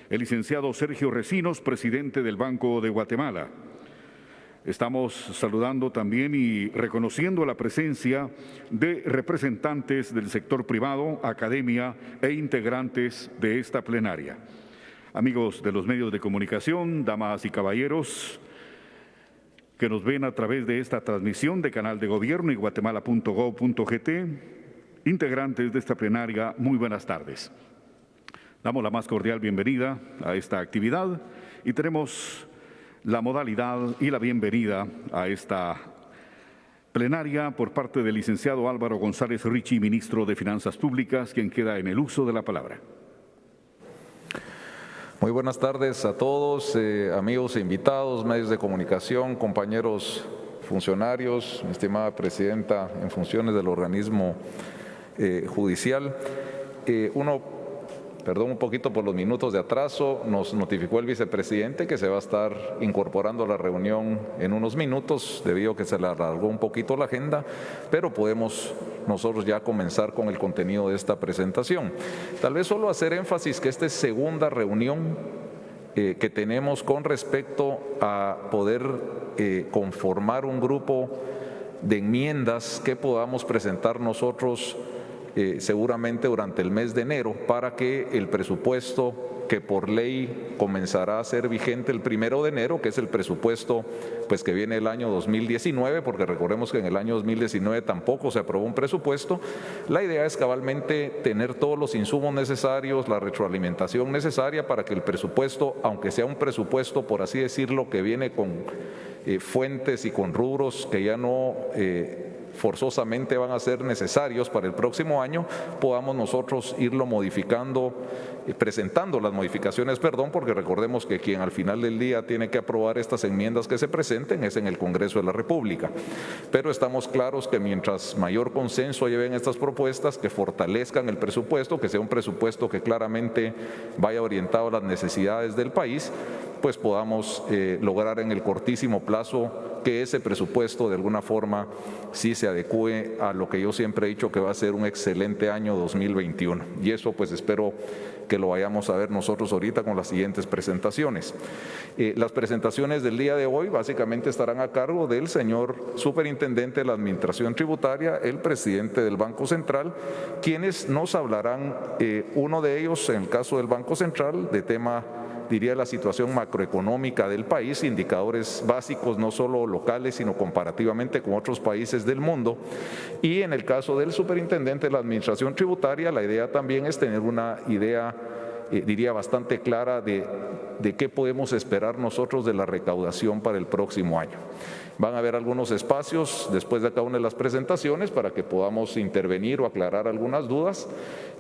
el licenciado Sergio Recinos, presidente del Banco de Guatemala. Estamos saludando también y reconociendo la presencia de representantes del sector privado, academia e integrantes de esta plenaria. Amigos de los medios de comunicación, damas y caballeros, que nos ven a través de esta transmisión de Canal de Gobierno y guatemala.gov.gt, integrantes de esta plenaria, muy buenas tardes. Damos la más cordial bienvenida a esta actividad y tenemos la modalidad y la bienvenida a esta plenaria por parte del licenciado Álvaro González Richie, ministro de Finanzas Públicas, quien queda en el uso de la palabra. Muy buenas tardes a todos, amigos e invitados, medios de comunicación, compañeros funcionarios, mi estimada presidenta en funciones del organismo judicial. Perdón un poquito por los minutos de atraso, nos notificó el vicepresidente que se va a estar incorporando a la reunión en unos minutos, debido a que se le alargó un poquito la agenda, pero podemos nosotros ya comenzar con el contenido de esta presentación. Tal vez solo hacer énfasis que esta es segunda reunión que tenemos con respecto a poder conformar un grupo de enmiendas que podamos presentar nosotros seguramente durante el mes de enero para que el presupuesto que por ley comenzará a ser vigente el 1 de enero, que es el presupuesto pues que viene el año 2019, porque recordemos que en el año 2019 tampoco se aprobó un presupuesto. La idea es cabalmente tener todos los insumos necesarios, la retroalimentación necesaria para que el presupuesto, aunque sea un presupuesto por así decirlo, que viene con fuentes y con rubros que ya no forzosamente van a ser necesarios para el próximo año, podamos nosotros irlo modificando, presentando las modificaciones, porque recordemos que quien al final del día tiene que aprobar estas enmiendas que se presenten es en el Congreso de la República. Pero estamos claros que mientras mayor consenso lleven estas propuestas, que fortalezcan el presupuesto, que sea un presupuesto que claramente vaya orientado a las necesidades del país, pues podamos lograr en el cortísimo plazo que ese presupuesto de alguna forma sí se adecue a lo que yo siempre he dicho que va a ser un excelente año 2021. Y eso pues espero que lo vayamos a ver nosotros ahorita con las siguientes presentaciones. Las presentaciones del día de hoy básicamente estarán a cargo del señor superintendente de la Administración Tributaria, el presidente del Banco Central, quienes nos hablarán, uno de ellos en el caso del Banco Central, de tema diría la situación macroeconómica del país, indicadores básicos no solo locales, sino comparativamente con otros países del mundo. Y en el caso del superintendente de la Administración Tributaria, la idea también es tener una idea, diría bastante clara de qué podemos esperar nosotros de la recaudación para el próximo año. Van a haber algunos espacios después de cada una de las presentaciones para que podamos intervenir o aclarar algunas dudas.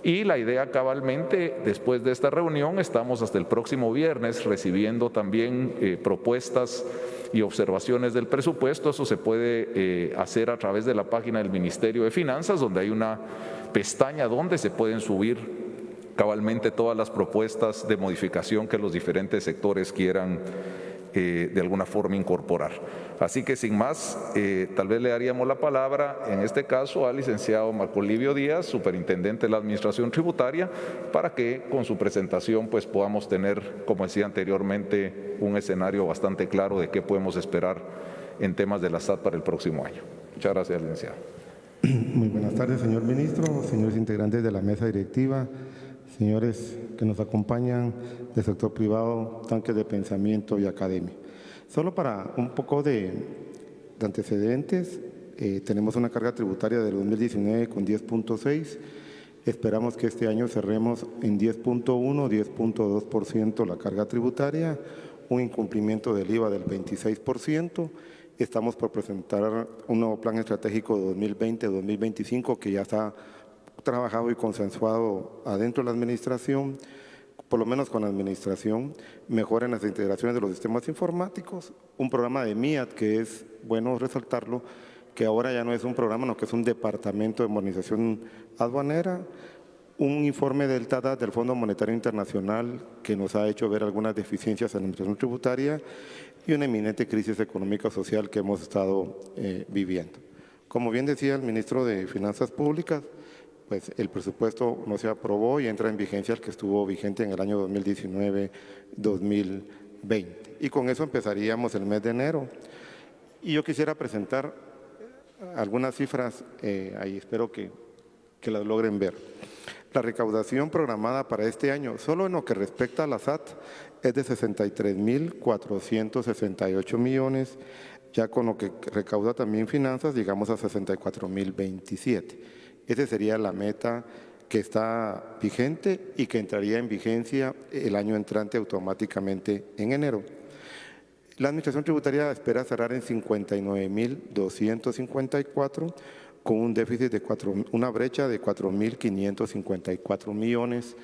Y la idea cabalmente, después de esta reunión, estamos hasta el próximo viernes recibiendo también propuestas y observaciones del presupuesto. Eso se puede hacer a través de la página del Ministerio de Finanzas, donde hay una pestaña donde se pueden subir cabalmente todas las propuestas de modificación que los diferentes sectores quieran de alguna forma incorporar. Así que sin más, tal vez le daríamos la palabra en este caso al licenciado Marco Livio Díaz, superintendente de la Administración Tributaria, para que con su presentación pues podamos tener, como decía anteriormente, un escenario bastante claro de qué podemos esperar en temas de la SAT para el próximo año. Muchas gracias, licenciado. Muy buenas tardes, señor ministro, señores integrantes de la mesa directiva, señores que nos acompañan del sector privado, tanques de pensamiento y academia. Solo para un poco de antecedentes, tenemos una carga tributaria del 2019 con 10.6, esperamos que este año cerremos en 10.1, 10.2% la carga tributaria, un incumplimiento del IVA del 26%, estamos por presentar un nuevo plan estratégico 2020-2025 que ya está trabajado y consensuado adentro de la administración, por lo menos con la administración, mejora en las integraciones de los sistemas informáticos, un programa de MIAT que es bueno resaltarlo, que ahora ya no es un programa, sino que es un departamento de modernización aduanera, un informe del TADAT, del Fondo Monetario Internacional, que nos ha hecho ver algunas deficiencias en la administración tributaria y una eminente crisis económica social que hemos estado viviendo. Como bien decía el ministro de Finanzas Públicas, pues el presupuesto no se aprobó y entra en vigencia el que estuvo vigente en el año 2019-2020. Y con eso empezaríamos el mes de enero. Y yo quisiera presentar algunas cifras, ahí espero que las logren ver. La recaudación programada para este año, solo en lo que respecta a la SAT, es de 63.468 millones, ya con lo que recauda también finanzas, llegamos a 64.027. Esa sería la meta que está vigente y que entraría en vigencia el año entrante automáticamente en enero. La Administración Tributaria espera cerrar en 59.254 con un déficit de una brecha de 4.554 millones.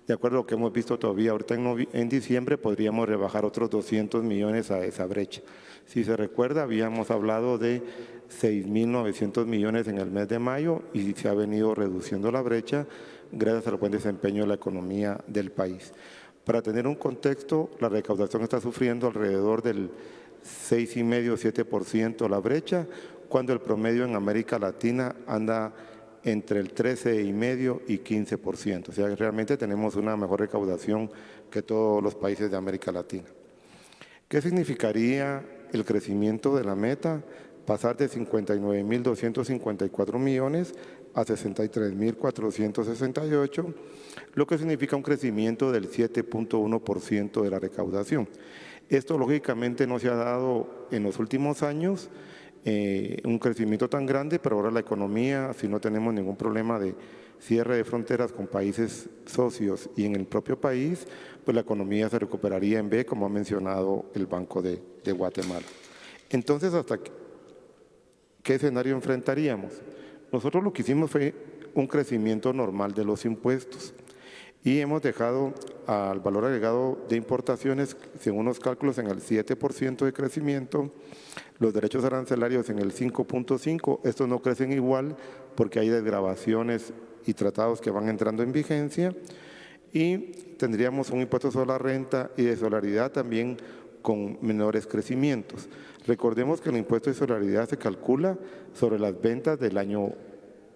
De acuerdo a lo que hemos visto todavía ahorita en diciembre, podríamos rebajar otros 200 millones a esa brecha. Si se recuerda, habíamos hablado de 6.900 millones en el mes de mayo y se ha venido reduciendo la brecha gracias al buen desempeño de la economía del país. Para tener un contexto, la recaudación está sufriendo alrededor del 6,5–7% la brecha, cuando el promedio en América Latina anda entre el 13,5% y 15%. O sea, realmente tenemos una mejor recaudación que todos los países de América Latina. ¿Qué significaría el crecimiento de la meta? Pasar de 59.254 millones a 63.468, lo que significa un crecimiento del 7,1% de la recaudación. Esto lógicamente no se ha dado en los últimos años, un crecimiento tan grande, pero ahora la economía, si no tenemos ningún problema de cierre de fronteras con países socios y en el propio país, pues la economía se recuperaría en B, como ha mencionado el Banco de Guatemala. Entonces, ¿qué escenario enfrentaríamos? Nosotros lo que hicimos fue un crecimiento normal de los impuestos y hemos dejado al valor agregado de importaciones, según los cálculos, en el 7% de crecimiento, los derechos arancelarios en el 5,5%, estos no crecen igual porque hay desgravaciones y tratados que van entrando en vigencia, y tendríamos un impuesto sobre la renta y de solidaridad también con menores crecimientos. Recordemos que el impuesto de solidaridad se calcula sobre las ventas del año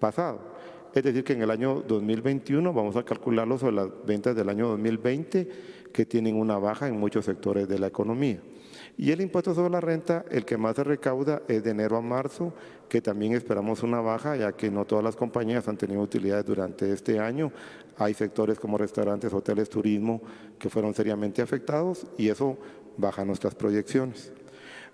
pasado. Es decir, que en el año 2021 vamos a calcularlo sobre las ventas del año 2020, que tienen una baja en muchos sectores de la economía. Y el impuesto sobre la renta, el que más se recauda es de enero a marzo, que también esperamos una baja, ya que no todas las compañías han tenido utilidades durante este año. Hay sectores como restaurantes, hoteles, turismo, que fueron seriamente afectados y eso baja nuestras proyecciones.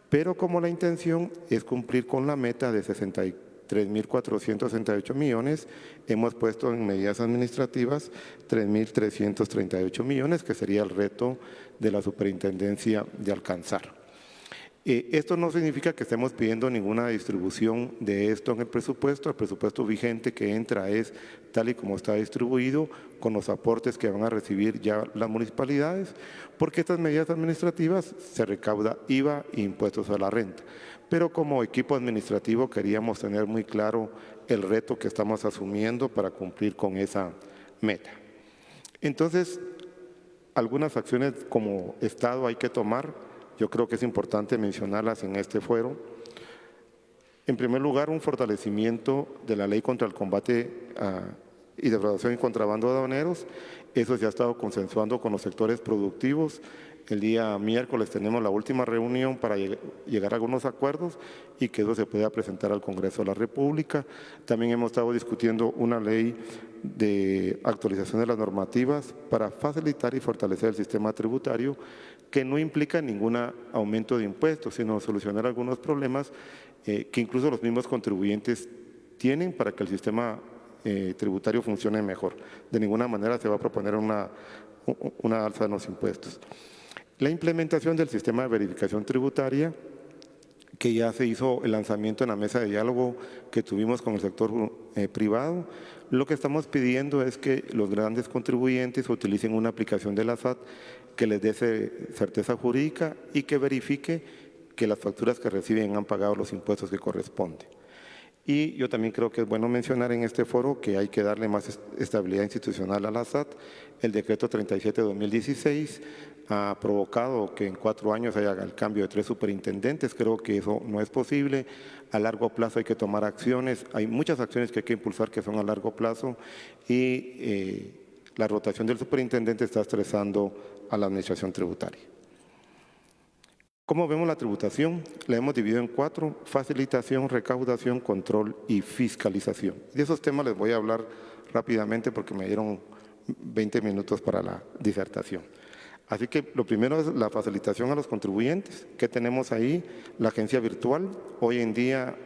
Pero como la intención es cumplir con la meta de 63.468 millones, hemos puesto en medidas administrativas 3.338 millones, que sería el reto de la superintendencia de alcanzar. Esto no significa que estemos pidiendo ninguna distribución de esto en el presupuesto vigente que entra es tal y como está distribuido, con los aportes que van a recibir ya las municipalidades, porque estas medidas administrativas se recauda IVA e impuestos a la renta. Pero como equipo administrativo queríamos tener muy claro el reto que estamos asumiendo para cumplir con esa meta. Entonces, algunas acciones como Estado hay que tomar. Yo creo que es importante mencionarlas en este foro. En primer lugar, un fortalecimiento de la ley contra el combate y defraudación y contrabando de aduaneros. Eso se ha estado consensuando con los sectores productivos. El día miércoles tenemos la última reunión para llegar a algunos acuerdos y que eso se pueda presentar al Congreso de la República. También hemos estado discutiendo una ley de actualización de las normativas para facilitar y fortalecer el sistema tributario, que no implica ningún aumento de impuestos, sino solucionar algunos problemas que incluso los mismos contribuyentes tienen para que el sistema tributario funcione mejor. De ninguna manera se va a proponer una alza de los impuestos. La implementación del sistema de verificación tributaria, que ya se hizo el lanzamiento en la mesa de diálogo que tuvimos con el sector privado. Lo que estamos pidiendo es que los grandes contribuyentes utilicen una aplicación de la SAT que les dé certeza jurídica y que verifique que las facturas que reciben han pagado los impuestos que corresponden. Y yo también creo que es bueno mencionar en este foro que hay que darle más estabilidad institucional a la SAT. El decreto 37 de 2016 ha provocado que en 4 años haya el cambio de 3 superintendentes. Creo que eso no es posible. A largo plazo hay que tomar acciones. Hay muchas acciones que hay que impulsar que son a largo plazo y la rotación del superintendente está estresando a la administración tributaria. ¿Cómo vemos la tributación? La hemos dividido en 4: facilitación, recaudación, control y fiscalización. De esos temas les voy a hablar rápidamente porque me dieron 20 minutos para la disertación. Así que lo primero es la facilitación a los contribuyentes. ¿Qué tenemos ahí? La agencia virtual. Hoy en día,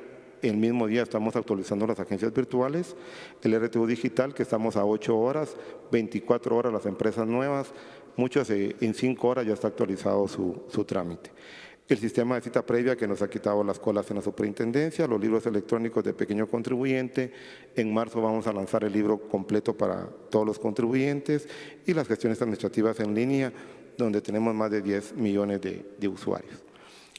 el mismo día estamos actualizando las agencias virtuales. El RTU digital, que estamos a 8 horas, 24 horas las empresas nuevas. Muchos en 5 horas ya está actualizado su trámite. El sistema de cita previa que nos ha quitado las colas en la superintendencia, los libros electrónicos de pequeño contribuyente. En marzo vamos a lanzar el libro completo para todos los contribuyentes y las gestiones administrativas en línea, donde tenemos más de 10 millones de usuarios.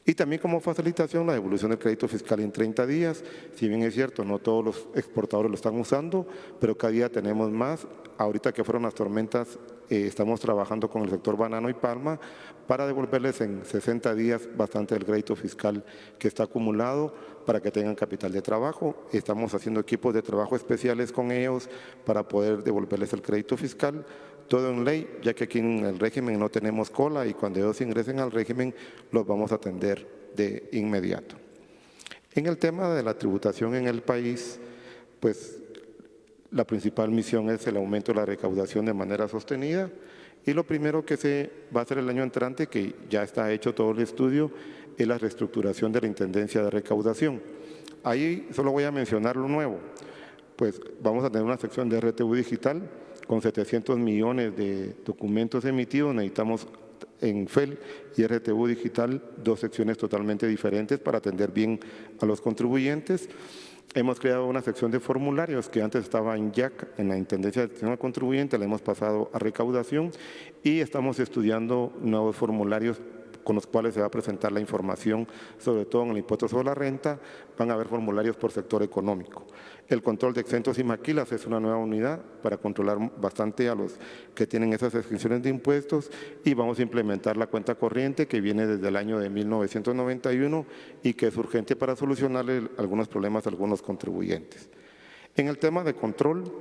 Y también como facilitación la devolución del crédito fiscal en 30 días. Si bien es cierto, no todos los exportadores lo están usando, pero cada día tenemos más. Ahorita que fueron las tormentas, estamos trabajando con el sector banano y palma para devolverles en 60 días bastante del crédito fiscal que está acumulado para que tengan capital de trabajo. Estamos haciendo equipos de trabajo especiales con ellos para poder devolverles el crédito fiscal. Todo en ley, ya que aquí en el régimen no tenemos cola y cuando ellos ingresen al régimen los vamos a atender de inmediato. En el tema de la tributación en el país, pues la principal misión es el aumento de la recaudación de manera sostenida y lo primero que se va a hacer el año entrante, que ya está hecho todo el estudio, es la reestructuración de la Intendencia de Recaudación. Ahí solo voy a mencionar lo nuevo, pues vamos a tener una sección de RTU digital con 700 millones de documentos emitidos. Necesitamos en FEL y RTU digital 2 secciones totalmente diferentes para atender bien a los contribuyentes. Hemos creado una sección de formularios que antes estaba en IAC, en la Intendencia de Atención al Contribuyente, la hemos pasado a recaudación y estamos estudiando nuevos formularios con los cuales se va a presentar la información, sobre todo en el impuesto sobre la renta. Van a haber formularios por sector económico. El control de exentos y maquilas es una nueva unidad para controlar bastante a los que tienen esas exenciones de impuestos y vamos a implementar la cuenta corriente que viene desde el año de 1991 y que es urgente para solucionarle algunos problemas a algunos contribuyentes. En el tema de control,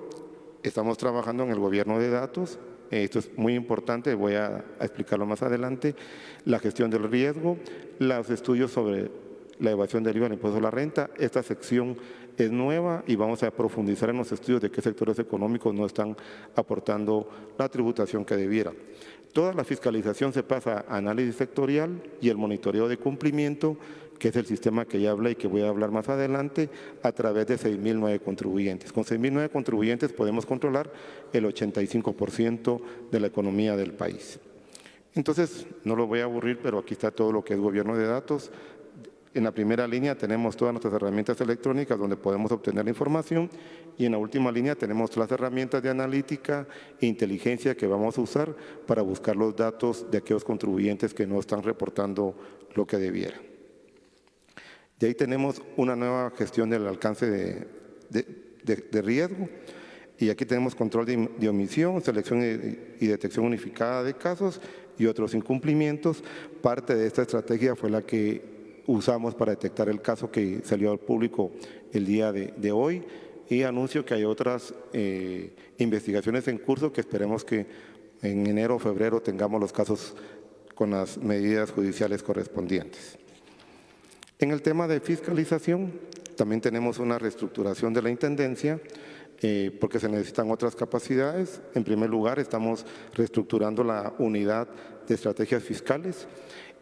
estamos trabajando en el gobierno de datos. Esto es muy importante, voy a explicarlo más adelante. La gestión del riesgo, los estudios sobre la evasión del IVA del impuesto a la renta. Esta sección es nueva y vamos a profundizar en los estudios de qué sectores económicos no están aportando la tributación que debiera. Toda la fiscalización se pasa a análisis sectorial y el monitoreo de cumplimiento, que es el sistema que ya hablé y que voy a hablar más adelante, a través de 6.009 contribuyentes. Con 6.009 contribuyentes podemos controlar el 85% de la economía del país. Entonces, no lo voy a aburrir, pero aquí está todo lo que es gobierno de datos. En la primera línea tenemos todas nuestras herramientas electrónicas donde podemos obtener la información y en la última línea tenemos las herramientas de analítica e inteligencia que vamos a usar para buscar los datos de aquellos contribuyentes que no están reportando lo que debiera. De ahí tenemos una nueva gestión del alcance de riesgo y aquí tenemos control de omisión, selección y detección unificada de casos y otros incumplimientos. Parte de esta estrategia fue la que usamos para detectar el caso que salió al público el día de hoy y anuncio que hay otras investigaciones en curso que esperemos que en enero o febrero tengamos los casos con las medidas judiciales correspondientes. En el tema de fiscalización también tenemos una reestructuración de la Intendencia porque se necesitan otras capacidades. En primer lugar, estamos reestructurando la unidad de estrategias fiscales.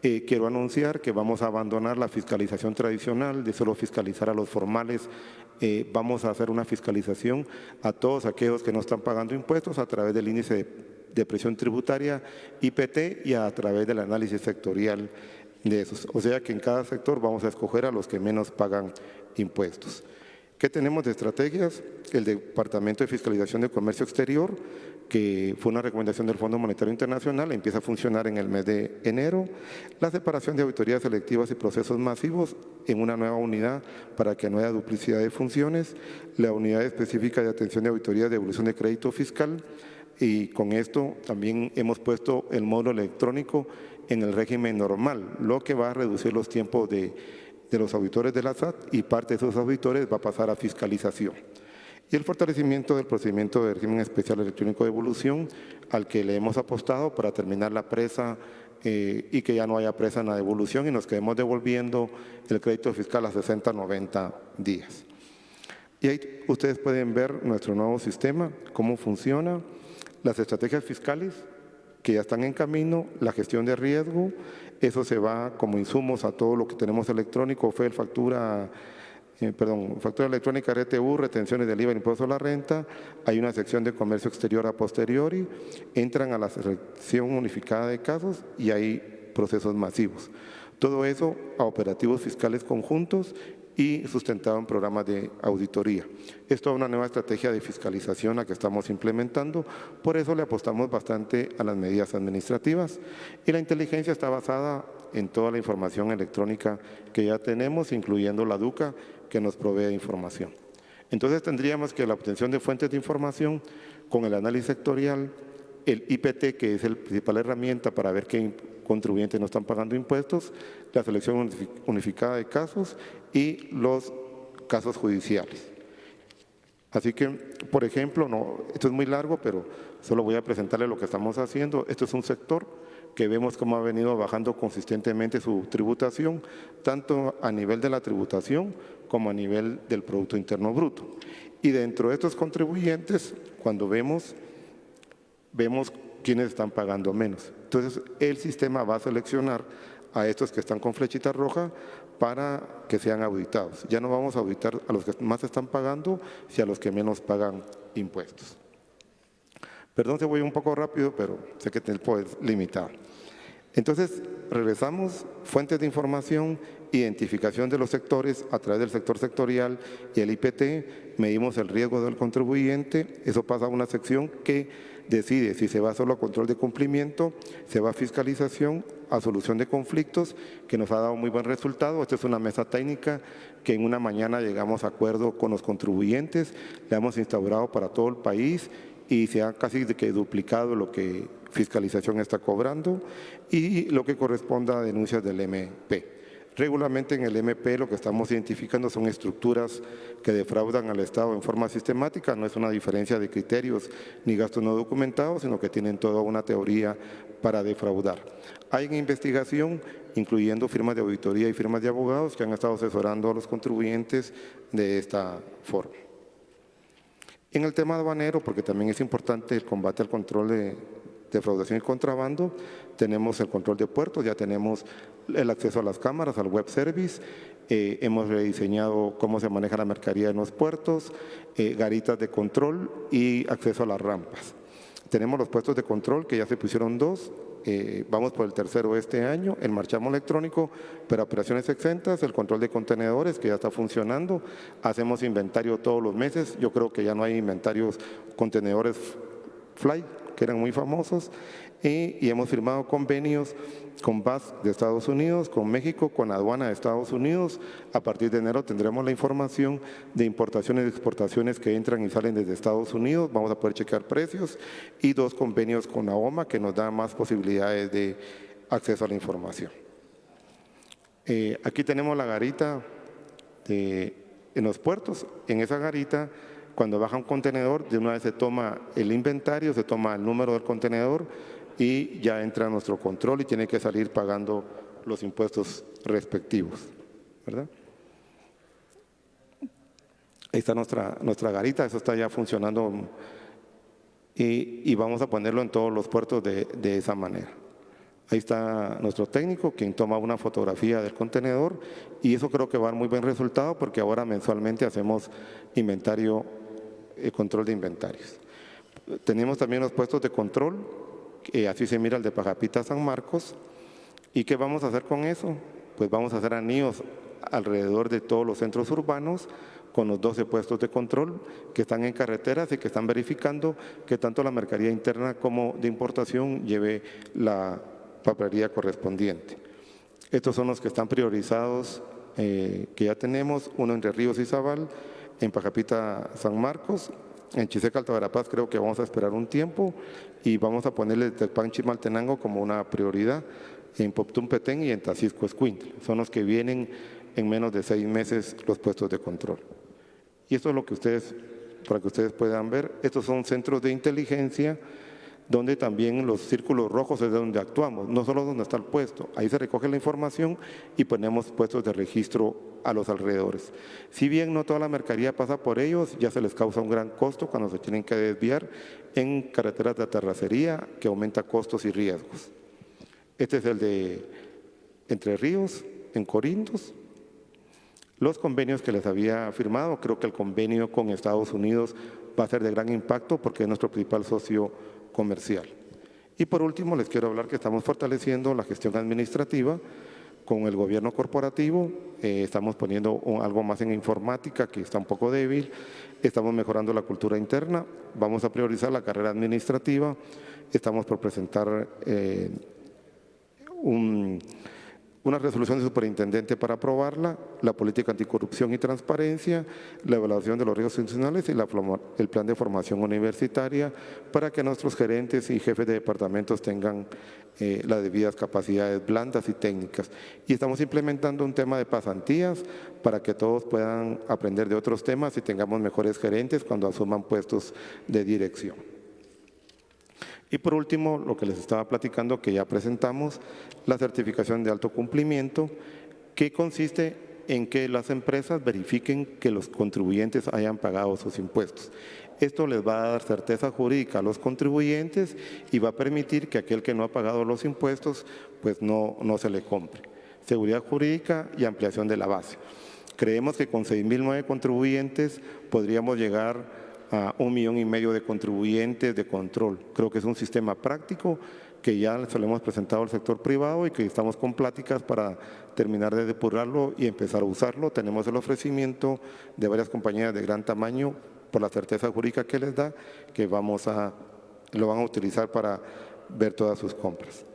Quiero anunciar que vamos a abandonar la fiscalización tradicional de solo fiscalizar a los formales. Vamos a hacer una fiscalización a todos aquellos que no están pagando impuestos a través del índice de presión tributaria IPT y a través del análisis sectorial de esos. O sea que en cada sector vamos a escoger a los que menos pagan impuestos. ¿Qué tenemos de estrategias? El Departamento de Fiscalización de Comercio Exterior, que fue una recomendación del Fondo Monetario Internacional, empieza a funcionar en el mes de enero. La separación de auditorías selectivas y procesos masivos en una nueva unidad para que no haya duplicidad de funciones, la unidad específica de atención de auditorías de evolución de crédito fiscal, y con esto también hemos puesto el módulo electrónico en el régimen normal, lo que va a reducir los tiempos de los auditores de la SAT, y parte de esos auditores va a pasar a fiscalización. Y el fortalecimiento del procedimiento de régimen especial electrónico de evolución, al que le hemos apostado para terminar la presa y que ya no haya presa en la devolución y nos quedemos devolviendo el crédito fiscal a 60, 90 días. Y ahí ustedes pueden ver nuestro nuevo sistema, cómo funciona, las estrategias fiscales que ya están en camino, la gestión de riesgo, eso se va como insumos a todo lo que tenemos electrónico, factura electrónica, RTU, retenciones del IVA y impuesto a la renta, hay una sección de comercio exterior a posteriori, entran a la sección unificada de casos y hay procesos masivos. Todo eso a operativos fiscales conjuntos y sustentado en programas de auditoría. Esto es una nueva estrategia de fiscalización la que estamos implementando, por eso le apostamos bastante a las medidas administrativas, y la inteligencia está basada en toda la información electrónica que ya tenemos, incluyendo la DUCA, que nos provee información. Entonces tendríamos que la obtención de fuentes de información con el análisis sectorial, el IPT, que es la principal herramienta para ver qué contribuyentes no están pagando impuestos, la selección unificada de casos y los casos judiciales. Así que, por ejemplo, esto es muy largo, pero solo voy a presentarle lo que estamos haciendo. Esto es un sector que vemos cómo ha venido bajando consistentemente su tributación, tanto a nivel de la tributación como a nivel del Producto Interno Bruto. Y dentro de estos contribuyentes, cuando vemos quiénes están pagando menos. Entonces, el sistema va a seleccionar a estos que están con flechita roja para que sean auditados. Ya no vamos a auditar a los que más están pagando, sino a los que menos pagan impuestos. Perdón si voy un poco rápido, pero sé que el tiempo es limitado. Entonces, regresamos, fuentes de información, identificación de los sectores a través del sector sectorial y el IPT, medimos el riesgo del contribuyente, eso pasa a una sección que decide si se va solo a control de cumplimiento, se va a fiscalización, a solución de conflictos, que nos ha dado muy buen resultado. Esta es una mesa técnica que en una mañana llegamos a acuerdo con los contribuyentes, la hemos instaurado para todo el país y se ha casi que duplicado lo que fiscalización está cobrando y lo que corresponda a denuncias del MP. Regularmente en el MP lo que estamos identificando son estructuras que defraudan al Estado en forma sistemática, no es una diferencia de criterios ni gastos no documentados, sino que tienen toda una teoría para defraudar. Hay en investigación, incluyendo firmas de auditoría y firmas de abogados que han estado asesorando a los contribuyentes de esta forma. En el tema aduanero, porque también es importante el combate al control de defraudación y contrabando, tenemos el control de puertos, ya tenemos el acceso a las cámaras, al web service, hemos rediseñado cómo se maneja la mercadería en los puertos, garitas de control y acceso a las rampas. Tenemos los puestos de control, que ya se pusieron 2, vamos por el tercero este año, el marchamo electrónico para operaciones exentas, el control de contenedores que ya está funcionando, hacemos inventario todos los meses, yo creo que ya no hay inventarios contenedores fly, que eran muy famosos, y hemos firmado convenios con BAS de Estados Unidos, con México, con aduana de Estados Unidos. A partir de enero tendremos la información de importaciones y exportaciones que entran y salen desde Estados Unidos, vamos a poder checar precios, y 2 convenios con AOMA que nos dan más posibilidades de acceso a la información. Aquí tenemos la garita en los puertos. En esa garita, cuando baja un contenedor, de una vez se toma el inventario, se toma el número del contenedor y ya entra a nuestro control y tiene que salir pagando los impuestos respectivos, ¿verdad? Ahí está nuestra garita, eso está ya funcionando y vamos a ponerlo en todos los puertos de esa manera. Ahí está nuestro técnico, quien toma una fotografía del contenedor y eso creo que va a dar muy buen resultado porque ahora mensualmente hacemos inventario, control de inventarios. Tenemos también los puestos de control, así se mira el de Pajapita San Marcos. ¿Y qué vamos a hacer con eso? Pues vamos a hacer anillos alrededor de todos los centros urbanos con los 12 puestos de control que están en carreteras y que están verificando que tanto la mercadería interna como de importación lleve la papelería correspondiente. Estos son los que están priorizados, que ya tenemos, uno entre Ríos y Zabal, en Pajapita San Marcos, en Chiseca Alta Verapaz creo que vamos a esperar un tiempo y vamos a ponerle Telpanchi Maltenango como una prioridad, en Poptún Petén y en Tacisco Escuintla. Son los que vienen en menos de 6 meses los puestos de control. Y esto es lo que ustedes, para que ustedes puedan ver, estos son centros de inteligencia donde también los círculos rojos es de donde actuamos, no solo donde está el puesto, ahí se recoge la información y ponemos puestos de registro a los alrededores. Si bien no toda la mercadería pasa por ellos, ya se les causa un gran costo cuando se tienen que desviar en carreteras de terracería que aumenta costos y riesgos. Este es el de Entre Ríos, en Corintos. Los convenios que les había firmado, creo que el convenio con Estados Unidos va a ser de gran impacto porque es nuestro principal socio comercial. Y por último, les quiero hablar que estamos fortaleciendo la gestión administrativa con el gobierno corporativo, estamos poniendo algo más en informática que está un poco débil, estamos mejorando la cultura interna, vamos a priorizar la carrera administrativa, estamos por presentar una resolución de superintendente para aprobarla, la política anticorrupción y transparencia, la evaluación de los riesgos institucionales y el plan de formación universitaria para que nuestros gerentes y jefes de departamentos tengan las debidas capacidades blandas y técnicas. Y estamos implementando un tema de pasantías para que todos puedan aprender de otros temas y tengamos mejores gerentes cuando asuman puestos de dirección. Y por último, lo que les estaba platicando, que ya presentamos, la certificación de alto cumplimiento, que consiste en que las empresas verifiquen que los contribuyentes hayan pagado sus impuestos. Esto les va a dar certeza jurídica a los contribuyentes y va a permitir que aquel que no ha pagado los impuestos, pues no se le compre. Seguridad jurídica y ampliación de la base. Creemos que con 6.009 contribuyentes podríamos llegar a 1,5 millones de contribuyentes de control. Creo que es un sistema práctico que ya se lo hemos presentado al sector privado y que estamos con pláticas para terminar de depurarlo y empezar a usarlo. Tenemos el ofrecimiento de varias compañías de gran tamaño por la certeza jurídica que les da, que lo van a utilizar para ver todas sus compras.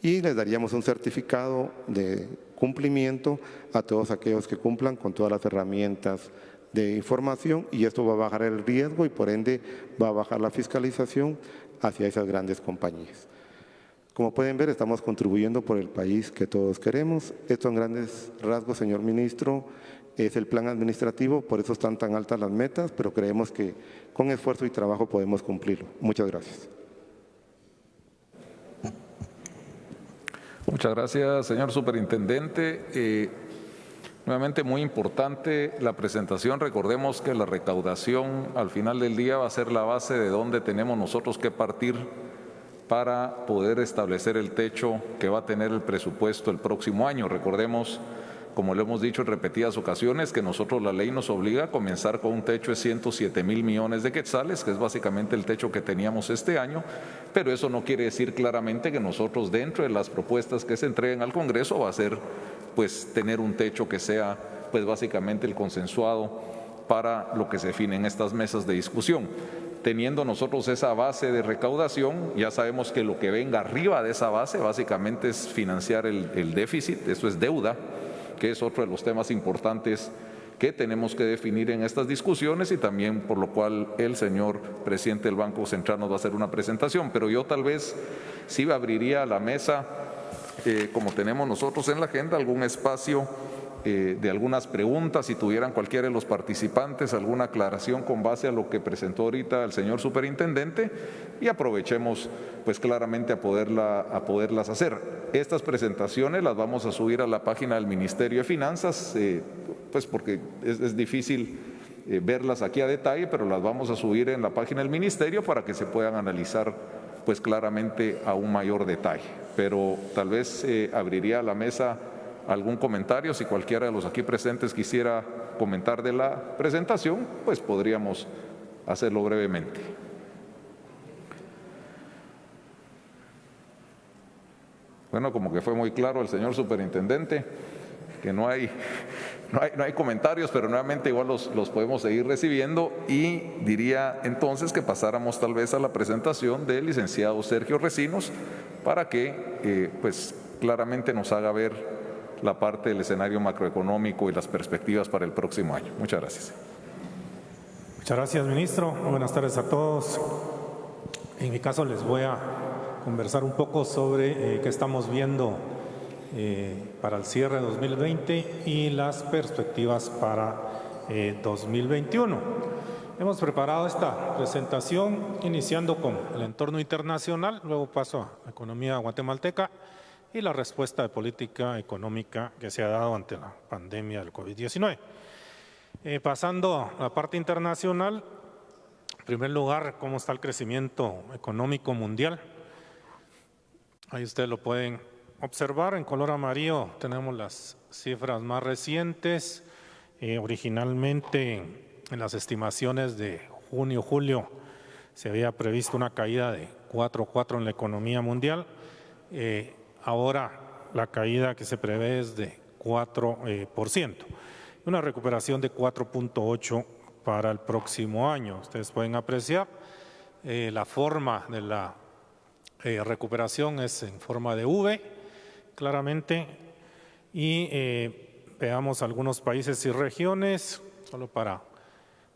Y les daríamos un certificado de cumplimiento a todos aquellos que cumplan con todas las herramientas de información, y esto va a bajar el riesgo y por ende va a bajar la fiscalización hacia esas grandes compañías. Como pueden ver, estamos contribuyendo por el país que todos queremos. Esto en grandes rasgos, señor ministro, es el plan administrativo, por eso están tan altas las metas, pero creemos que con esfuerzo y trabajo podemos cumplirlo. Muchas gracias. Muchas gracias, señor superintendente. Nuevamente muy importante la presentación. Recordemos que la recaudación al final del día va a ser la base de donde tenemos nosotros que partir para poder establecer el techo que va a tener el presupuesto el próximo año. Recordemos, como lo hemos dicho en repetidas ocasiones, que nosotros la ley nos obliga a comenzar con un techo de 107,000 millones de quetzales, que es básicamente el techo que teníamos este año, pero eso no quiere decir claramente que nosotros dentro de las propuestas que se entreguen al Congreso va a ser pues tener un techo que sea pues básicamente el consensuado para lo que se define en estas mesas de discusión. Teniendo nosotros esa base de recaudación, ya sabemos que lo que venga arriba de esa base básicamente es financiar el déficit, eso es deuda, que es otro de los temas importantes que tenemos que definir en estas discusiones y también por lo cual el señor presidente del Banco Central nos va a hacer una presentación. Pero yo tal vez sí abriría la mesa, como tenemos nosotros en la agenda, algún espacio de algunas preguntas, si tuvieran cualquiera de los participantes alguna aclaración con base a lo que presentó ahorita el señor superintendente, y aprovechemos pues claramente a poderlas hacer. Estas presentaciones las vamos a subir a la página del Ministerio de Finanzas, pues porque es difícil verlas aquí a detalle, pero las vamos a subir en la página del Ministerio para que se puedan analizar pues claramente a un mayor detalle. Pero tal vez abriría la mesa algún comentario, si cualquiera de los aquí presentes quisiera comentar de la presentación, pues podríamos hacerlo brevemente. Bueno, como que fue muy claro el señor superintendente, que no hay No hay comentarios, pero nuevamente igual los podemos seguir recibiendo y diría entonces que pasáramos tal vez a la presentación del licenciado Sergio Recinos para que pues claramente nos haga ver la parte del escenario macroeconómico y las perspectivas para el próximo año. Muchas gracias. Muchas gracias, ministro. Buenas tardes a todos. En mi caso les voy a conversar un poco sobre qué estamos viendo para el cierre de 2020 y las perspectivas para 2021. Hemos preparado esta presentación iniciando con el entorno internacional, luego paso a la economía guatemalteca y la respuesta de política económica que se ha dado ante la pandemia del COVID-19. Pasando a la parte internacional, en primer lugar, cómo está el crecimiento económico mundial. Ahí ustedes lo pueden observar, en color amarillo tenemos las cifras más recientes. Originalmente en las estimaciones de junio-julio se había previsto una caída de 4,4 en la economía mundial. Ahora la caída que se prevé es de 4%. Una recuperación de 4,8 para el próximo año. Ustedes pueden apreciar la forma de la recuperación es en forma de V, claramente, y veamos algunos países y regiones, solo para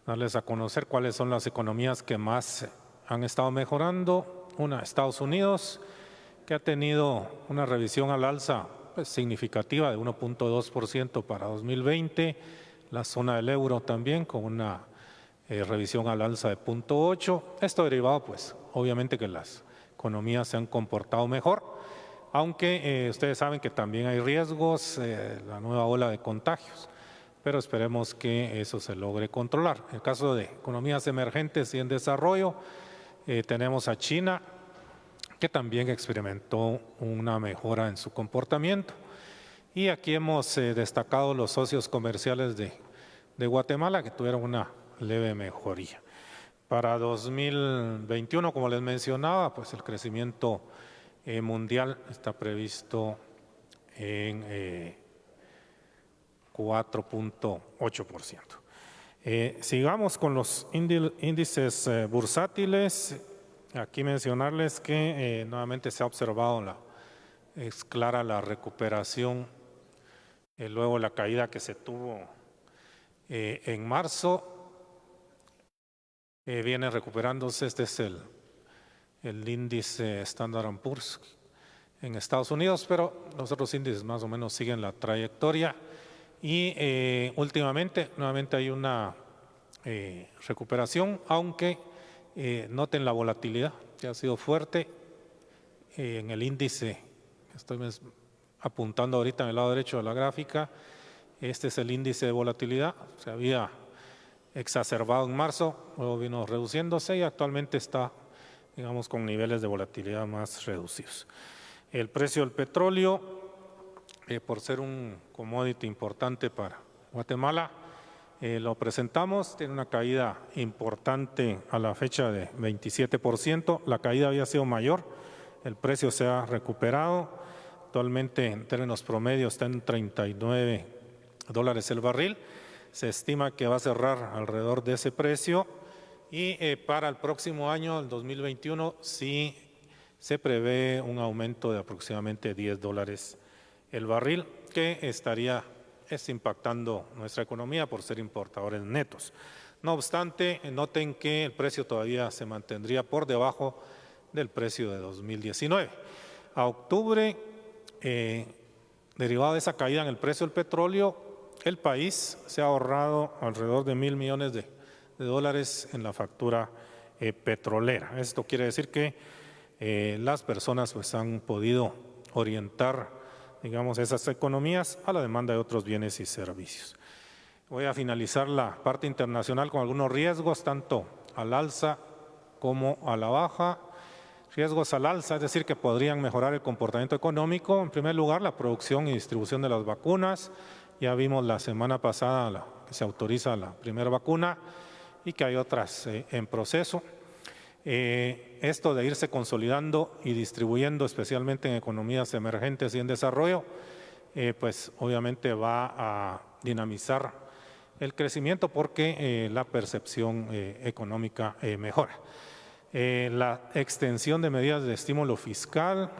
darles a conocer cuáles son las economías que más han estado mejorando. Una, Estados Unidos, que ha tenido una revisión al alza pues, significativa de 1,2% para 2020, la zona del euro también con una revisión al alza de 0,8%. Esto derivado, pues, obviamente que las economías se han comportado mejor, aunque ustedes saben que también hay riesgos, la nueva ola de contagios, pero esperemos que eso se logre controlar. En el caso de economías emergentes y en desarrollo, tenemos a China, que también experimentó una mejora en su comportamiento. Y aquí hemos destacado los socios comerciales de Guatemala, que tuvieron una leve mejoría. Para 2021, como les mencionaba, pues el crecimiento mundial está previsto en 4,8%. Sigamos con los índices bursátiles. Aquí mencionarles que nuevamente se ha observado, es clara la recuperación, luego la caída que se tuvo en marzo. Viene recuperándose, este es el índice Standard & Poor's en Estados Unidos, pero los otros índices más o menos siguen la trayectoria y últimamente nuevamente hay una recuperación, aunque noten la volatilidad que ha sido fuerte en el índice. Estoy apuntando ahorita en el lado derecho de la gráfica. Este es el índice de volatilidad, se había exacerbado en marzo, luego vino reduciéndose y actualmente está, digamos, con niveles de volatilidad más reducidos. El precio del petróleo, por ser un commodity importante para Guatemala, lo presentamos, tiene una caída importante a la fecha de 27%, la caída había sido mayor, el precio se ha recuperado, actualmente en términos promedios está en $39 el barril, se estima que va a cerrar alrededor de ese precio y para el próximo año, el 2021, sí se prevé un aumento de aproximadamente $10 el barril que estaría impactando nuestra economía por ser importadores netos. No obstante, noten que el precio todavía se mantendría por debajo del precio de 2019. A octubre, derivado de esa caída en el precio del petróleo, el país se ha ahorrado alrededor de $1,000 millones de dólares en la factura petrolera. Esto quiere decir que las personas pues, han podido orientar, digamos, esas economías a la demanda de otros bienes y servicios. Voy a finalizar la parte internacional con algunos riesgos, tanto al alza como a la baja. Riesgos al alza, es decir, que podrían mejorar el comportamiento económico. En primer lugar, la producción y distribución de las vacunas. Ya vimos la semana pasada que se autoriza la primera vacuna y que hay otras en proceso. Esto de irse consolidando y distribuyendo, especialmente en economías emergentes y en desarrollo, pues obviamente va a dinamizar el crecimiento porque la percepción económica mejora. La extensión de medidas de estímulo fiscal.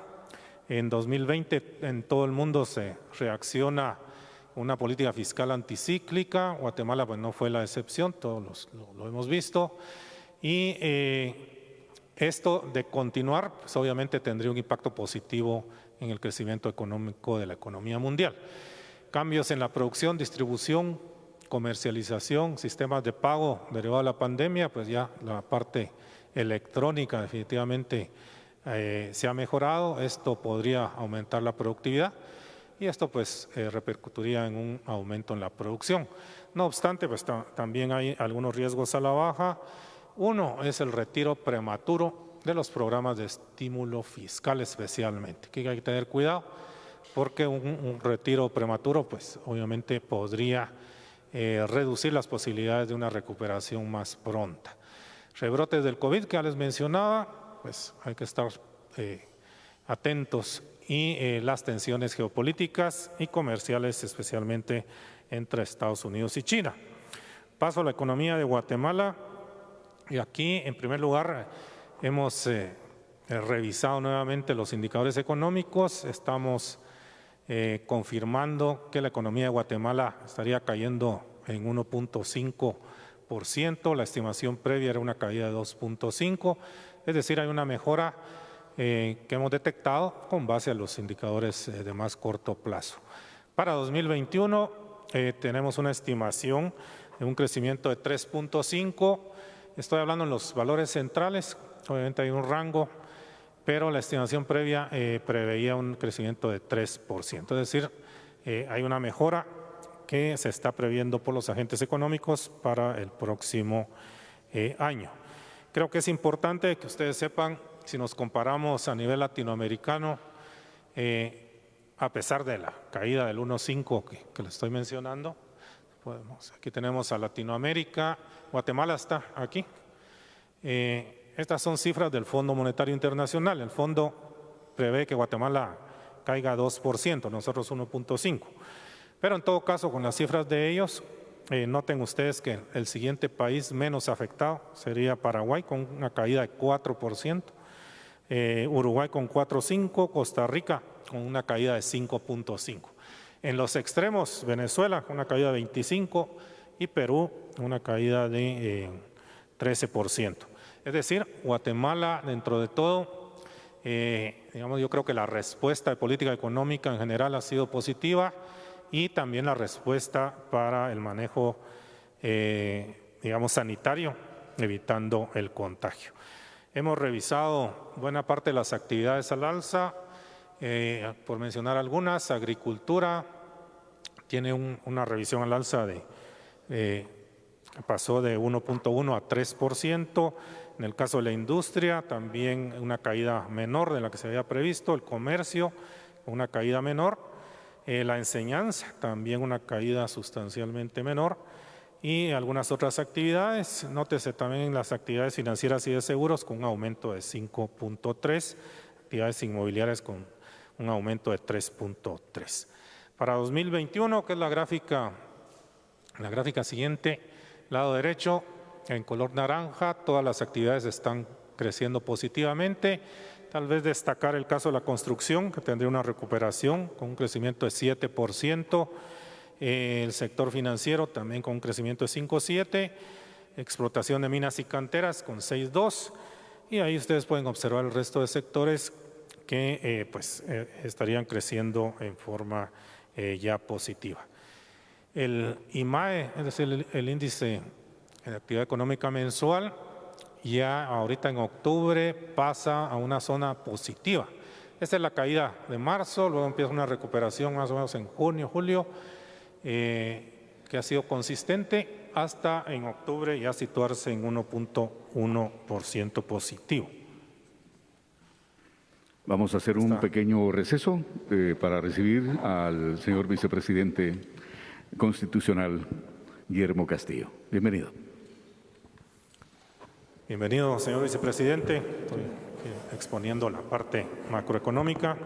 En 2020 en todo el mundo se reacciona una política fiscal anticíclica. Guatemala pues no fue la excepción, todos lo hemos visto. Y esto de continuar, pues obviamente tendría un impacto positivo en el crecimiento económico de la economía mundial. Cambios en la producción, distribución, comercialización, sistemas de pago derivado de la pandemia, pues ya la parte electrónica definitivamente se ha mejorado. Esto podría aumentar la productividad y esto pues repercutiría en un aumento en la producción. No obstante, pues también hay algunos riesgos a la baja. Uno es el retiro prematuro de los programas de estímulo fiscal especialmente, que hay que tener cuidado porque un retiro prematuro pues obviamente podría reducir las posibilidades de una recuperación más pronta. Rebrotes del COVID que ya les mencionaba, pues hay que estar atentos y las tensiones geopolíticas y comerciales especialmente entre Estados Unidos y China. Paso a la economía de Guatemala y aquí en primer lugar hemos revisado nuevamente los indicadores económicos. Estamos confirmando que la economía de Guatemala estaría cayendo en 1.5%, la estimación previa era una caída de 2.5%, es decir, hay una mejora que hemos detectado con base a los indicadores de más corto plazo. Para 2021 tenemos una estimación de un crecimiento de 3.5%, estoy hablando en los valores centrales, obviamente hay un rango, pero la estimación previa preveía un crecimiento de 3%, es decir, hay una mejora que se está previendo por los agentes económicos para el próximo año. Creo que es importante que ustedes sepan, si nos comparamos a nivel latinoamericano, a pesar de la caída del 1.5 que les estoy mencionando, aquí tenemos a Latinoamérica, Guatemala está aquí. Estas son cifras del Fondo Monetario Internacional. El fondo prevé que Guatemala caiga 2%, nosotros 1.5%. Pero en todo caso, con las cifras de ellos, noten ustedes que el siguiente país menos afectado sería Paraguay con una caída de 4%, Uruguay con 4.5%, Costa Rica con una caída de 5.5%. En los extremos, Venezuela con una caída de 25% y Perú una caída de 13%. Es decir, Guatemala dentro de todo, digamos, yo creo que la respuesta de política económica en general ha sido positiva y también la respuesta para el manejo, digamos, sanitario, evitando el contagio. Hemos revisado buena parte de las actividades al alza, por mencionar algunas. Agricultura tiene una revisión al alza pasó de 1.1 a 3%. En el caso de la industria, también una caída menor de la que se había previsto. El comercio, una caída menor. La enseñanza, también una caída sustancialmente menor. Y algunas otras actividades, nótese también las actividades financieras y de seguros con un aumento de 5.3%, actividades inmobiliarias con un aumento de 3.3%. Para 2021, que es la gráfica siguiente, lado derecho, en color naranja, todas las actividades están creciendo positivamente. Tal vez destacar el caso de la construcción, que tendría una recuperación con un crecimiento de 7%. El sector financiero también con un crecimiento de 5.7%. Explotación de minas y canteras con 6.2%. Y ahí ustedes pueden observar el resto de sectores que estarían creciendo en forma ya positiva. El IMAE, es decir, el índice de actividad económica mensual, ya ahorita en octubre pasa a una zona positiva. Esta es la caída de marzo, luego empieza una recuperación más o menos en junio, julio, que ha sido consistente hasta en octubre ya situarse en 1.1% positivo. Vamos a hacer un pequeño receso para recibir al señor vicepresidente constitucional, Guillermo Castillo. Bienvenido. Bienvenido, señor vicepresidente. Estoy exponiendo la parte macroeconómica.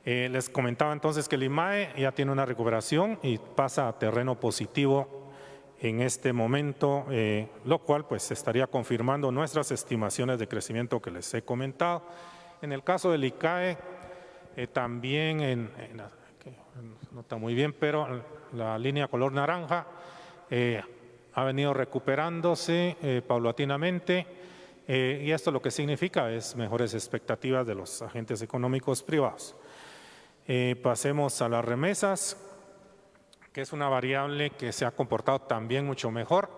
Les comentaba entonces que el IMAE ya tiene una recuperación y pasa a terreno positivo en este momento, lo cual pues estaría confirmando nuestras estimaciones de crecimiento que les he comentado. En el caso del ICAE, también no está muy bien, pero la línea color naranja ha venido recuperándose paulatinamente, y esto lo que significa es mejores expectativas de los agentes económicos privados. Pasemos a las remesas, que es una variable que se ha comportado también mucho mejor.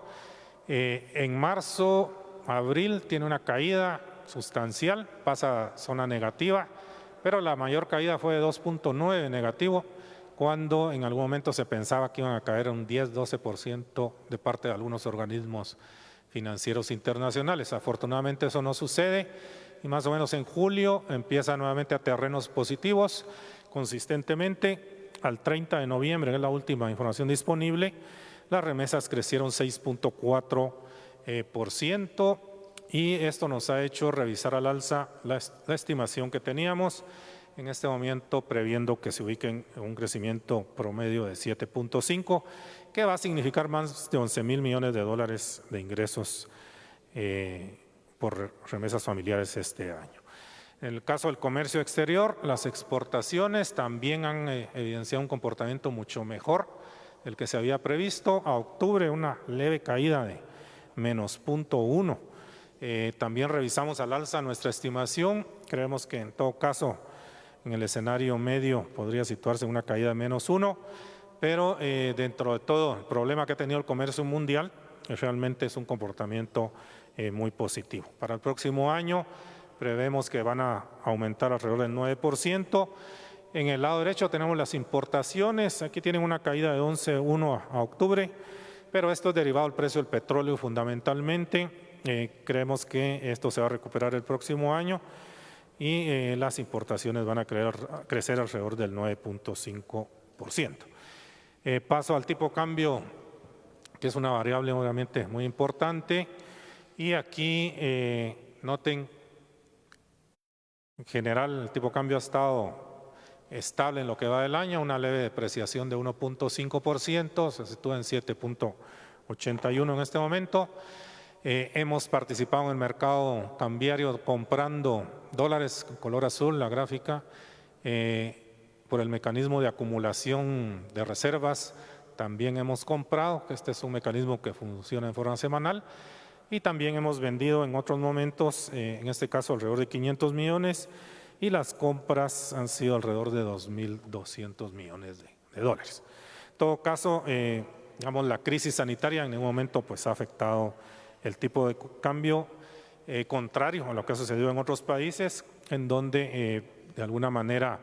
En marzo, abril tiene una caída sustancial, pasa a zona negativa, pero la mayor caída fue de 2.9 negativo, cuando en algún momento se pensaba que iban a caer un 10-12% de parte de algunos organismos financieros internacionales. Afortunadamente eso no sucede y más o menos en julio empieza nuevamente a terrenos positivos consistentemente. Al 30 de noviembre, que es la última información disponible, las remesas crecieron 6.4%, y esto nos ha hecho revisar al alza la estimación que teníamos en este momento, previendo que se ubique en un crecimiento promedio de 7.5, que va a significar más de 11.000 millones de dólares de ingresos por remesas familiares este año. En el caso del comercio exterior, las exportaciones también han evidenciado un comportamiento mucho mejor del que se había previsto. A octubre una leve caída de menos 0.1. También revisamos al alza nuestra estimación. Creemos que en todo caso en el escenario medio podría situarse en una caída de menos 1, pero dentro de todo el problema que ha tenido el comercio mundial, realmente es un comportamiento muy positivo. Para el próximo año prevemos que van a aumentar alrededor del 9%. En el lado derecho tenemos las importaciones. Aquí tienen una caída de 11.1 a octubre, pero esto es derivado del precio del petróleo fundamentalmente. Creemos que esto se va a recuperar el próximo año y las importaciones van a crecer alrededor del 9.5%. Paso al tipo de cambio, que es una variable obviamente muy importante, y aquí noten, en general el tipo de cambio ha estado estable en lo que va del año, una leve depreciación de 1.5%, se sitúa en 7.81 en este momento. Hemos participado en el mercado cambiario comprando dólares en color azul, la gráfica, por el mecanismo de acumulación de reservas. También hemos comprado, que este es un mecanismo que funciona en forma semanal, y también hemos vendido en otros momentos, en este caso alrededor de 500 millones, y las compras han sido alrededor de 2.200 millones de dólares. En todo caso, digamos, la crisis sanitaria en ningún momento pues, ha afectado el tipo de cambio, contrario a lo que ha sucedido en otros países, en donde de alguna manera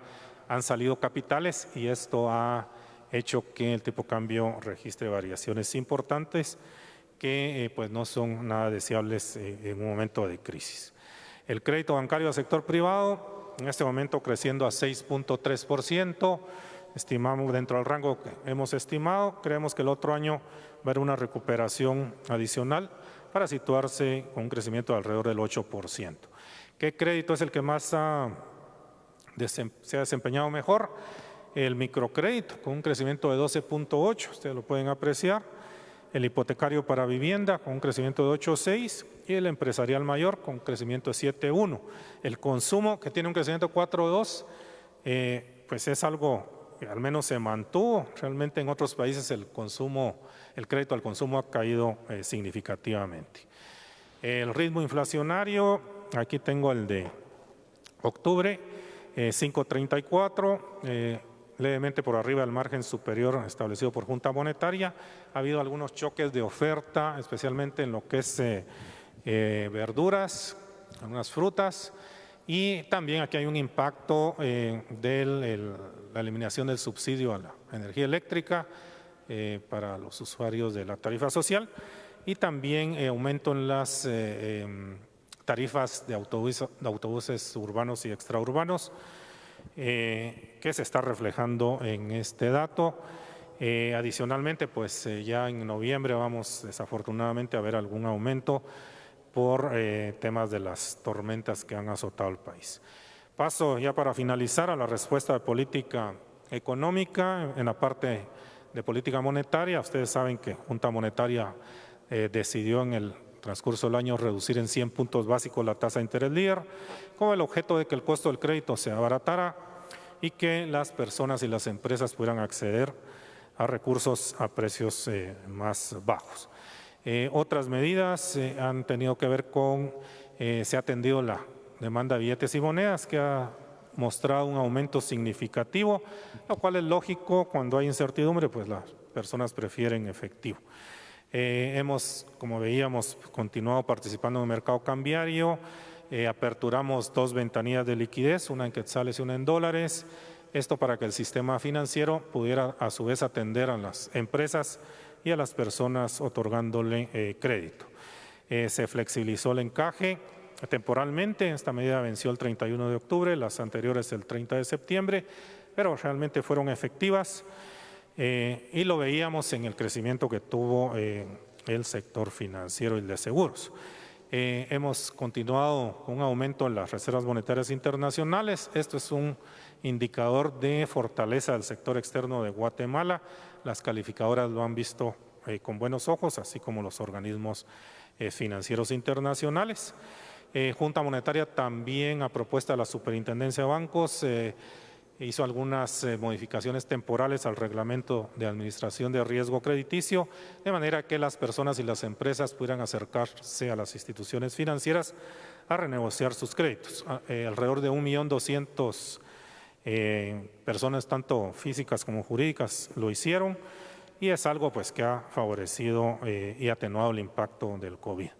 han salido capitales, y esto ha hecho que el tipo de cambio registre variaciones importantes que pues no son nada deseables en un momento de crisis. El crédito bancario al sector privado en este momento creciendo a 6.3%, estimamos dentro del rango que hemos estimado. Creemos que el otro año va a haber una recuperación adicional para situarse con un crecimiento de alrededor del 8%. ¿Qué crédito es el que más se ha desempeñado mejor? El microcrédito, con un crecimiento de 12.8, ustedes lo pueden apreciar. El hipotecario para vivienda con un crecimiento de 8.6 y el empresarial mayor con un crecimiento de 7.1. El consumo, que tiene un crecimiento de 4.2, pues es algo que al menos se mantuvo. Realmente en otros países el crédito al consumo ha caído significativamente. El ritmo inflacionario, aquí tengo el de octubre, 5.34, levemente por arriba del margen superior establecido por Junta Monetaria. Ha habido algunos choques de oferta, especialmente en lo que es verduras, algunas frutas, y también aquí hay un impacto de la eliminación del subsidio a la energía eléctrica para los usuarios de la tarifa social, y también aumento en las tarifas de autobuses urbanos y extraurbanos, que se está reflejando en este dato. Adicionalmente, pues ya en noviembre vamos desafortunadamente a ver algún aumento por temas de las tormentas que han azotado el país. Paso ya para finalizar a la respuesta de política económica. En la parte de política monetaria, ustedes saben que Junta Monetaria decidió en el transcurso del año reducir en 100 puntos básicos la tasa de interés líder, con el objeto de que el costo del crédito se abaratara y que las personas y las empresas pudieran acceder a recursos a precios más bajos. Otras medidas han tenido que ver con, se ha atendido la demanda de billetes y monedas, que ha mostrado un aumento significativo, lo cual es lógico. Cuando hay incertidumbre, pues las personas prefieren efectivo. Hemos, como veíamos, continuado participando en el mercado cambiario. Aperturamos 2 ventanillas de liquidez, una en quetzales y una en dólares. Esto para que el sistema financiero pudiera a su vez atender a las empresas y a las personas otorgándole crédito. Se flexibilizó el encaje temporalmente. Esta medida venció el 31 de octubre, las anteriores el 30 de septiembre, pero realmente fueron efectivas. Y lo veíamos en el crecimiento que tuvo el sector financiero y el de seguros. Hemos continuado con un aumento en las reservas monetarias internacionales. Esto es un indicador de fortaleza del sector externo de Guatemala. Las calificadoras lo han visto con buenos ojos, así como los organismos financieros internacionales. Junta Monetaria también, a propuesta de la Superintendencia de Bancos, hizo algunas modificaciones temporales al reglamento de administración de riesgo crediticio, de manera que las personas y las empresas pudieran acercarse a las instituciones financieras a renegociar sus créditos. Alrededor de 1.200.000 personas, tanto físicas como jurídicas, lo hicieron, y es algo pues que ha favorecido y atenuado el impacto del COVID.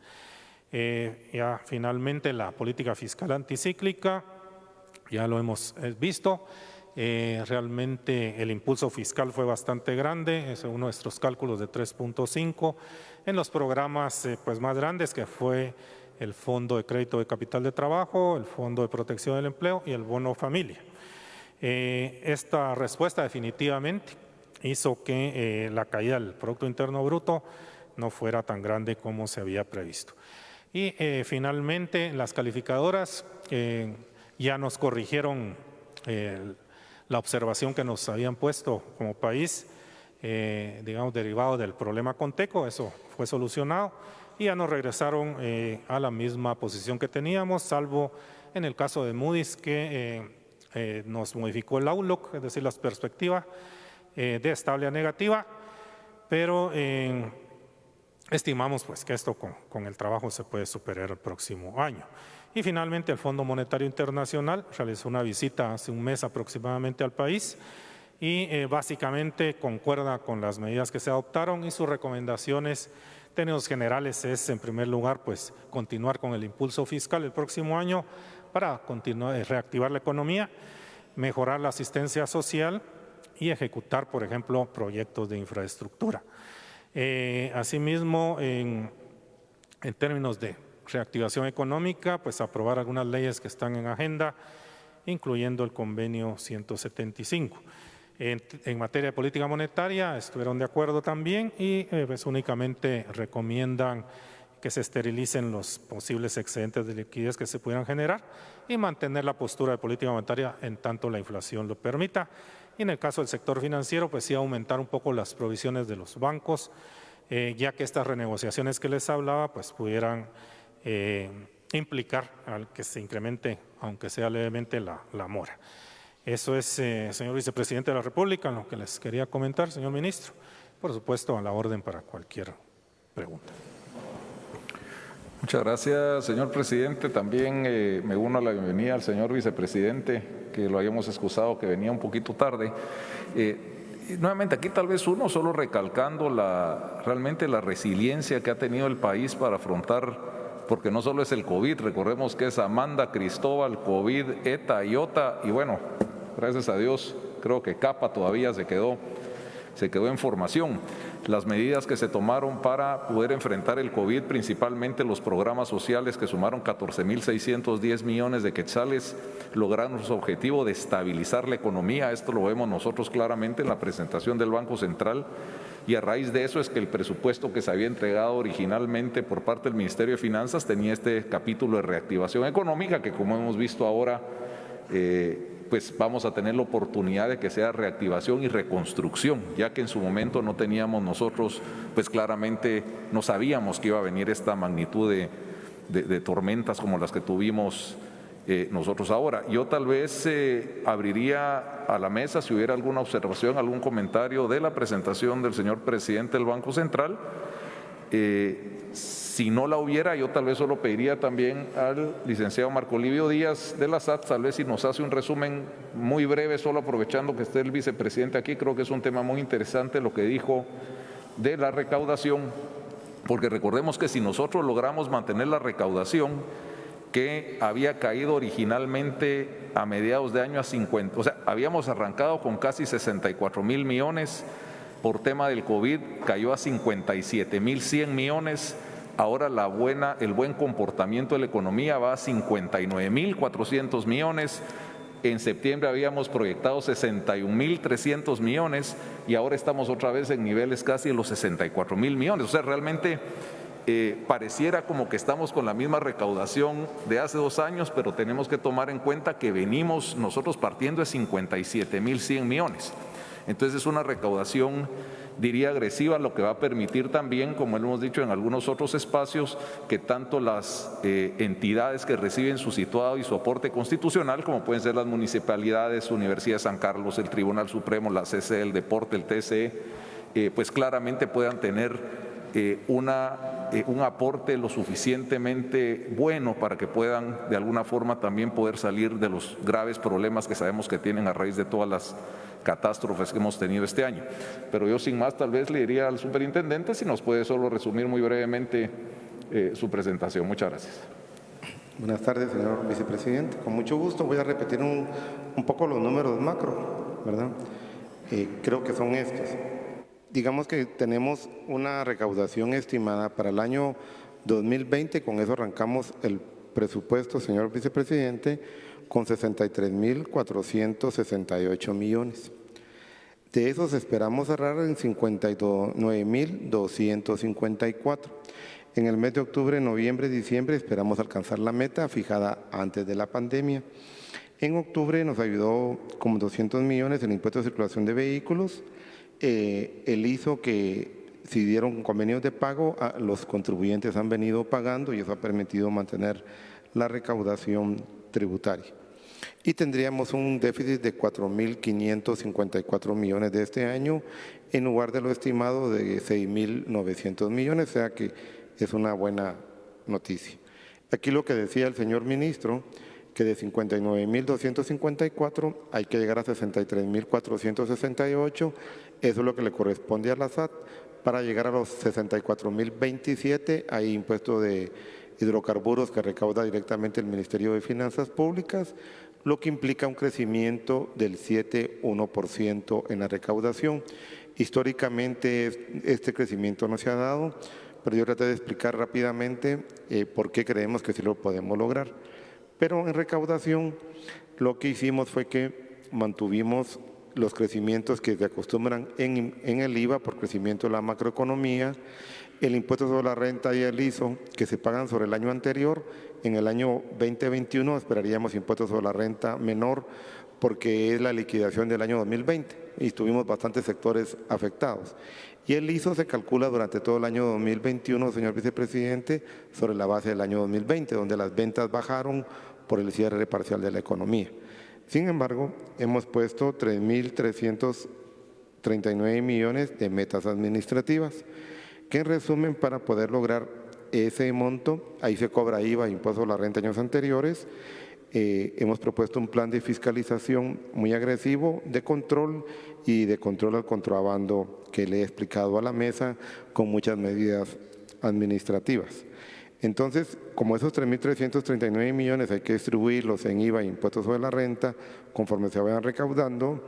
Ya finalmente la política fiscal anticíclica, ya lo hemos visto. Realmente el impulso fiscal fue bastante grande, según nuestros cálculos de 3.5, en los programas pues más grandes, que fue el Fondo de Crédito de Capital de Trabajo, el Fondo de Protección del Empleo y el Bono Familia. Esta respuesta definitivamente hizo que la caída del Producto Interno Bruto no fuera tan grande como se había previsto. Y finalmente las calificadoras ya nos corrigieron la observación que nos habían puesto como país, digamos, derivado del problema Conteco. Eso fue solucionado y ya nos regresaron a la misma posición que teníamos, salvo en el caso de Moody's, que nos modificó el outlook, es decir, las perspectivas de estable a negativa, pero estimamos pues que esto con el trabajo se puede superar el próximo año. Y finalmente el Fondo Monetario Internacional realizó una visita hace un mes aproximadamente al país y básicamente concuerda con las medidas que se adoptaron, y sus recomendaciones en términos generales es, en primer lugar, pues continuar con el impulso fiscal el próximo año para continuar, reactivar la economía, mejorar la asistencia social y ejecutar, por ejemplo, proyectos de infraestructura. Asimismo, en términos de reactivación económica, pues aprobar algunas leyes que están en agenda, incluyendo el convenio 175. En materia de política monetaria estuvieron de acuerdo también y pues únicamente recomiendan que se esterilicen los posibles excedentes de liquidez que se pudieran generar y mantener la postura de política monetaria en tanto la inflación lo permita. Y en el caso del sector financiero, pues sí aumentar un poco las provisiones de los bancos, ya que estas renegociaciones que les hablaba pues pudieran implicar al que se incremente, aunque sea levemente, la mora. Eso es, señor vicepresidente de la República, lo que les quería comentar, señor ministro. Por supuesto, a la orden para cualquier pregunta. Muchas gracias, señor presidente. También me uno a la bienvenida al señor vicepresidente, que lo habíamos excusado, que venía un poquito tarde. Nuevamente, aquí tal vez uno solo recalcando realmente la resiliencia que ha tenido el país para afrontar, porque no solo es el COVID, recordemos que es Amanda, Cristóbal, COVID, ETA, IOTA, y bueno, gracias a Dios, creo que Capa todavía se quedó en formación. Las medidas que se tomaron para poder enfrentar el COVID, principalmente los programas sociales que sumaron 14.610 millones de quetzales, lograron su objetivo de estabilizar la economía. Esto lo vemos nosotros claramente en la presentación del Banco Central, y a raíz de eso es que el presupuesto que se había entregado originalmente por parte del Ministerio de Finanzas tenía este capítulo de reactivación económica que, como hemos visto ahora, pues vamos a tener la oportunidad de que sea reactivación y reconstrucción, ya que en su momento no teníamos nosotros, pues claramente no sabíamos que iba a venir esta magnitud de tormentas como las que tuvimos nosotros ahora. Yo tal vez abriría a la mesa si hubiera alguna observación, algún comentario de la presentación del señor presidente del Banco Central. Si no la hubiera, yo tal vez solo pediría también al licenciado Marco Livio Díaz de la SAT, tal vez si nos hace un resumen muy breve, solo aprovechando que esté el vicepresidente aquí. Creo que es un tema muy interesante lo que dijo de la recaudación, porque recordemos que si nosotros logramos mantener la recaudación que había caído originalmente a mediados de año a 50, o sea, habíamos arrancado con casi 64.000 millones, por tema del COVID cayó a 57.100 millones, ahora el buen comportamiento de la economía va a 59.400 millones, en septiembre habíamos proyectado 61.300 millones y ahora estamos otra vez en niveles casi de los 64.000 millones, o sea, realmente pareciera como que estamos con la misma recaudación de hace 2 años, pero tenemos que tomar en cuenta que venimos nosotros partiendo de 57.100 millones. Entonces es una recaudación, diría, agresiva, lo que va a permitir también, como hemos dicho en algunos otros espacios, que tanto las entidades que reciben su situado y su aporte constitucional, como pueden ser las municipalidades, Universidad de San Carlos, el Tribunal Supremo, la CCE, el Deporte, el TCE, pues claramente puedan tener un aporte lo suficientemente bueno para que puedan de alguna forma también poder salir de los graves problemas que sabemos que tienen a raíz de todas las catástrofes que hemos tenido este año. Pero yo sin más tal vez le diría al superintendente si nos puede solo resumir muy brevemente su presentación. Muchas gracias. Buenas tardes, señor vicepresidente. Con mucho gusto voy a repetir un poco los números macro, ¿verdad? Creo que son estos. Digamos que tenemos una recaudación estimada para el año 2020, con eso arrancamos el presupuesto, señor vicepresidente, con 63.468 millones. De esos esperamos cerrar en 59.254. En el mes de octubre, noviembre, diciembre esperamos alcanzar la meta fijada antes de la pandemia. En octubre nos ayudó como 200 millones el impuesto de circulación de vehículos. Él hizo que si dieron convenios de pago, los contribuyentes han venido pagando y eso ha permitido mantener la recaudación tributaria. Y tendríamos un déficit de 4.554 millones de este año en lugar de lo estimado de 6.900 millones, o sea que es una buena noticia. Aquí lo que decía el señor ministro, que de 59.254 hay que llegar a 63.468, eso es lo que le corresponde a la SAT. Para llegar a los 64.027 hay impuesto de hidrocarburos que recauda directamente el Ministerio de Finanzas Públicas, lo que implica un crecimiento del 7,1% en la recaudación. Históricamente este crecimiento no se ha dado, pero yo traté de explicar rápidamente por qué creemos que sí lo podemos lograr. Pero en recaudación lo que hicimos fue que mantuvimos los crecimientos que se acostumbran en el IVA por crecimiento de la macroeconomía, el impuesto sobre la renta y el ISO que se pagan sobre el año anterior. En el año 2021 esperaríamos impuestos sobre la renta menor porque es la liquidación del año 2020 y tuvimos bastantes sectores afectados. Y el ISO se calcula durante todo el año 2021, señor vicepresidente, sobre la base del año 2020, donde las ventas bajaron por el cierre parcial de la economía. Sin embargo, hemos puesto 3.339 millones de metas administrativas, que en resumen, para poder lograr ese monto, ahí se cobra IVA, impuesto a la renta años anteriores. Hemos propuesto un plan de fiscalización muy agresivo de control y de control al contrabando que le he explicado a la mesa con muchas medidas administrativas. Entonces, como esos 3.339 millones hay que distribuirlos en IVA e impuestos sobre la renta conforme se vayan recaudando,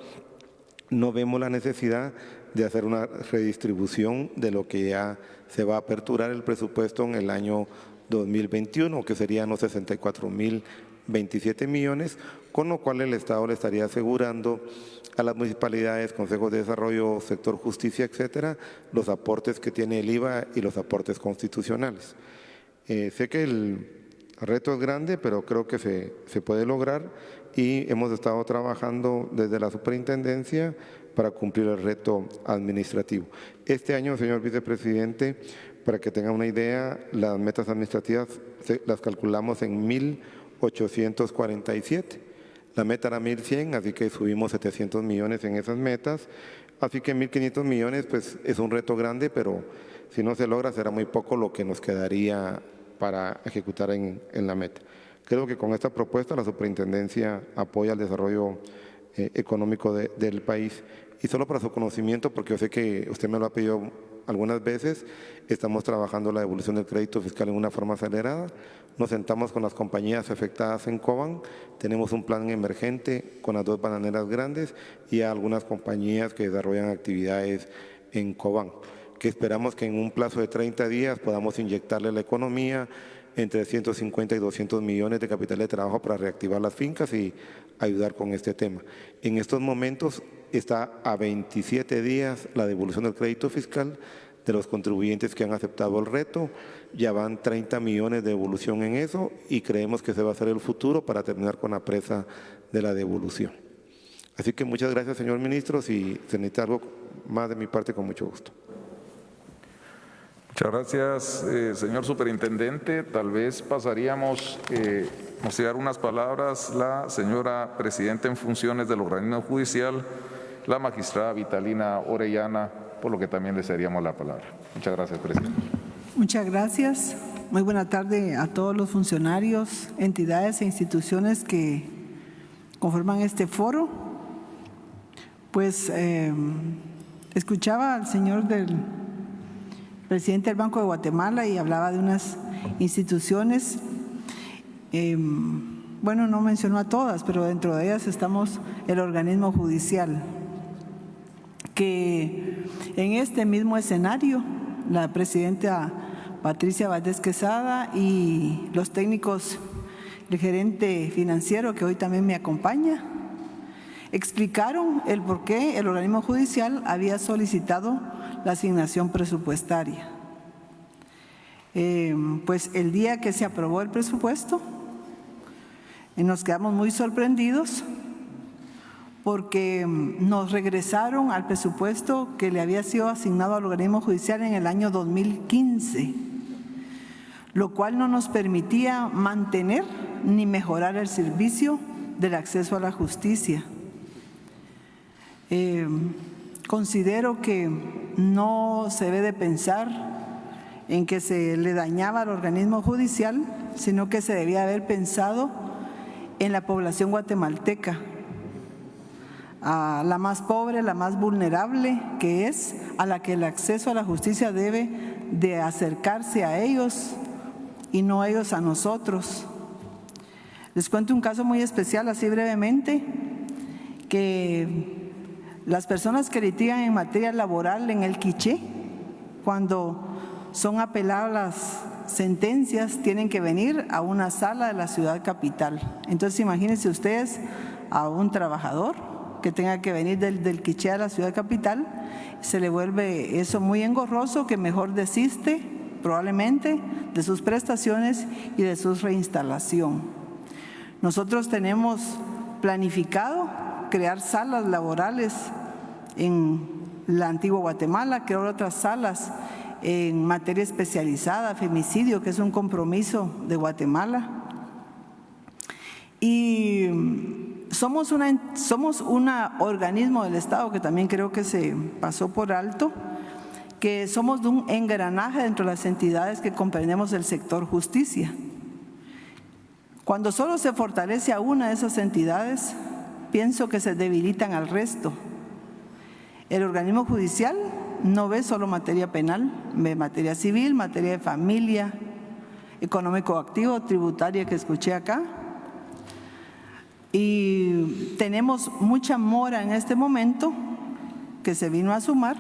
no vemos la necesidad de hacer una redistribución de lo que ya se va a aperturar el presupuesto en el año 2021, que serían los 64.027 millones, con lo cual el Estado le estaría asegurando a las municipalidades, consejos de desarrollo, sector justicia, etcétera, los aportes que tiene el IVA y los aportes constitucionales. Sé que El reto es grande, pero creo que se puede lograr y hemos estado trabajando desde la superintendencia para cumplir el reto administrativo. Este año, señor vicepresidente, para que tenga una idea, las metas administrativas las calculamos en 1.847. La meta era 1.100, así que subimos 700 millones en esas metas. Así que 1.500 millones pues, es un reto grande, pero si no se logra será muy poco lo que nos quedaría para ejecutar en la meta. Creo que con esta propuesta la superintendencia apoya el desarrollo económico del país. Y solo para su conocimiento, porque yo sé que usted me lo ha pedido algunas veces, estamos trabajando la devolución del crédito fiscal en una forma acelerada. Nos sentamos con las compañías afectadas en Cobán, tenemos un plan emergente con las 2 bananeras grandes y algunas compañías que desarrollan actividades en Cobán, que esperamos que en un plazo de 30 días podamos inyectarle a la economía entre 150 y 200 millones de capital de trabajo para reactivar las fincas y ayudar con este tema. En estos momentos está a 27 días la devolución del crédito fiscal de los contribuyentes que han aceptado el reto. Ya van 30 millones de devolución en eso y creemos que ese va a ser el futuro para terminar con la presa de la devolución. Así que muchas gracias, señor ministro. Si se necesita algo más de mi parte, con mucho gusto. Muchas gracias, señor superintendente. Tal vez pasaríamos a dar unas palabras la señora presidenta en funciones del organismo judicial, la magistrada Vitalina Orellana, por lo que también le cederíamos la palabra. Muchas gracias, presidente. Muchas gracias. Muy buena tarde a todos los funcionarios, entidades e instituciones que conforman este foro. Pues escuchaba al señor del presidente del Banco de Guatemala y hablaba de unas instituciones, bueno, no mencionó a todas, pero dentro de ellas estamos el organismo judicial, que en este mismo escenario la presidenta Patricia Valdés Quesada y los técnicos, el gerente financiero que hoy también me acompaña, explicaron el por qué el organismo judicial había solicitado la asignación presupuestaria. Pues el día que se aprobó el presupuesto, nos quedamos muy sorprendidos porque nos regresaron al presupuesto que le había sido asignado al organismo judicial en el año 2015, lo cual no nos permitía mantener ni mejorar el servicio del acceso a la justicia. Considero que no se debe de pensar en que se le dañaba al organismo judicial, sino que se debía haber pensado en la población guatemalteca, a la más pobre, la más vulnerable, que es a la que el acceso a la justicia debe de acercarse a ellos y no ellos a nosotros. Les cuento un caso muy especial, así brevemente, que las personas que litigan en materia laboral en el quiché, cuando son apeladas las sentencias, tienen que venir a una sala de la ciudad capital. Entonces imagínense ustedes a un trabajador que tenga que venir del quiché a la ciudad capital, se le vuelve eso muy engorroso, que mejor desiste probablemente de sus prestaciones y de su reinstalación. Nosotros tenemos planificado crear salas laborales en la antigua Guatemala, crear otras salas en materia especializada, femicidio, que es un compromiso de Guatemala. Y somos un organismo del Estado que también creo que se pasó por alto, que somos de un engranaje dentro de las entidades que comprendemos el sector justicia. Cuando solo se fortalece a una de esas entidades, pienso que se debilitan al resto. El organismo judicial no ve solo materia penal, ve materia civil, materia de familia, económico activo, tributaria que escuché acá. Y tenemos mucha mora en este momento que se vino a sumar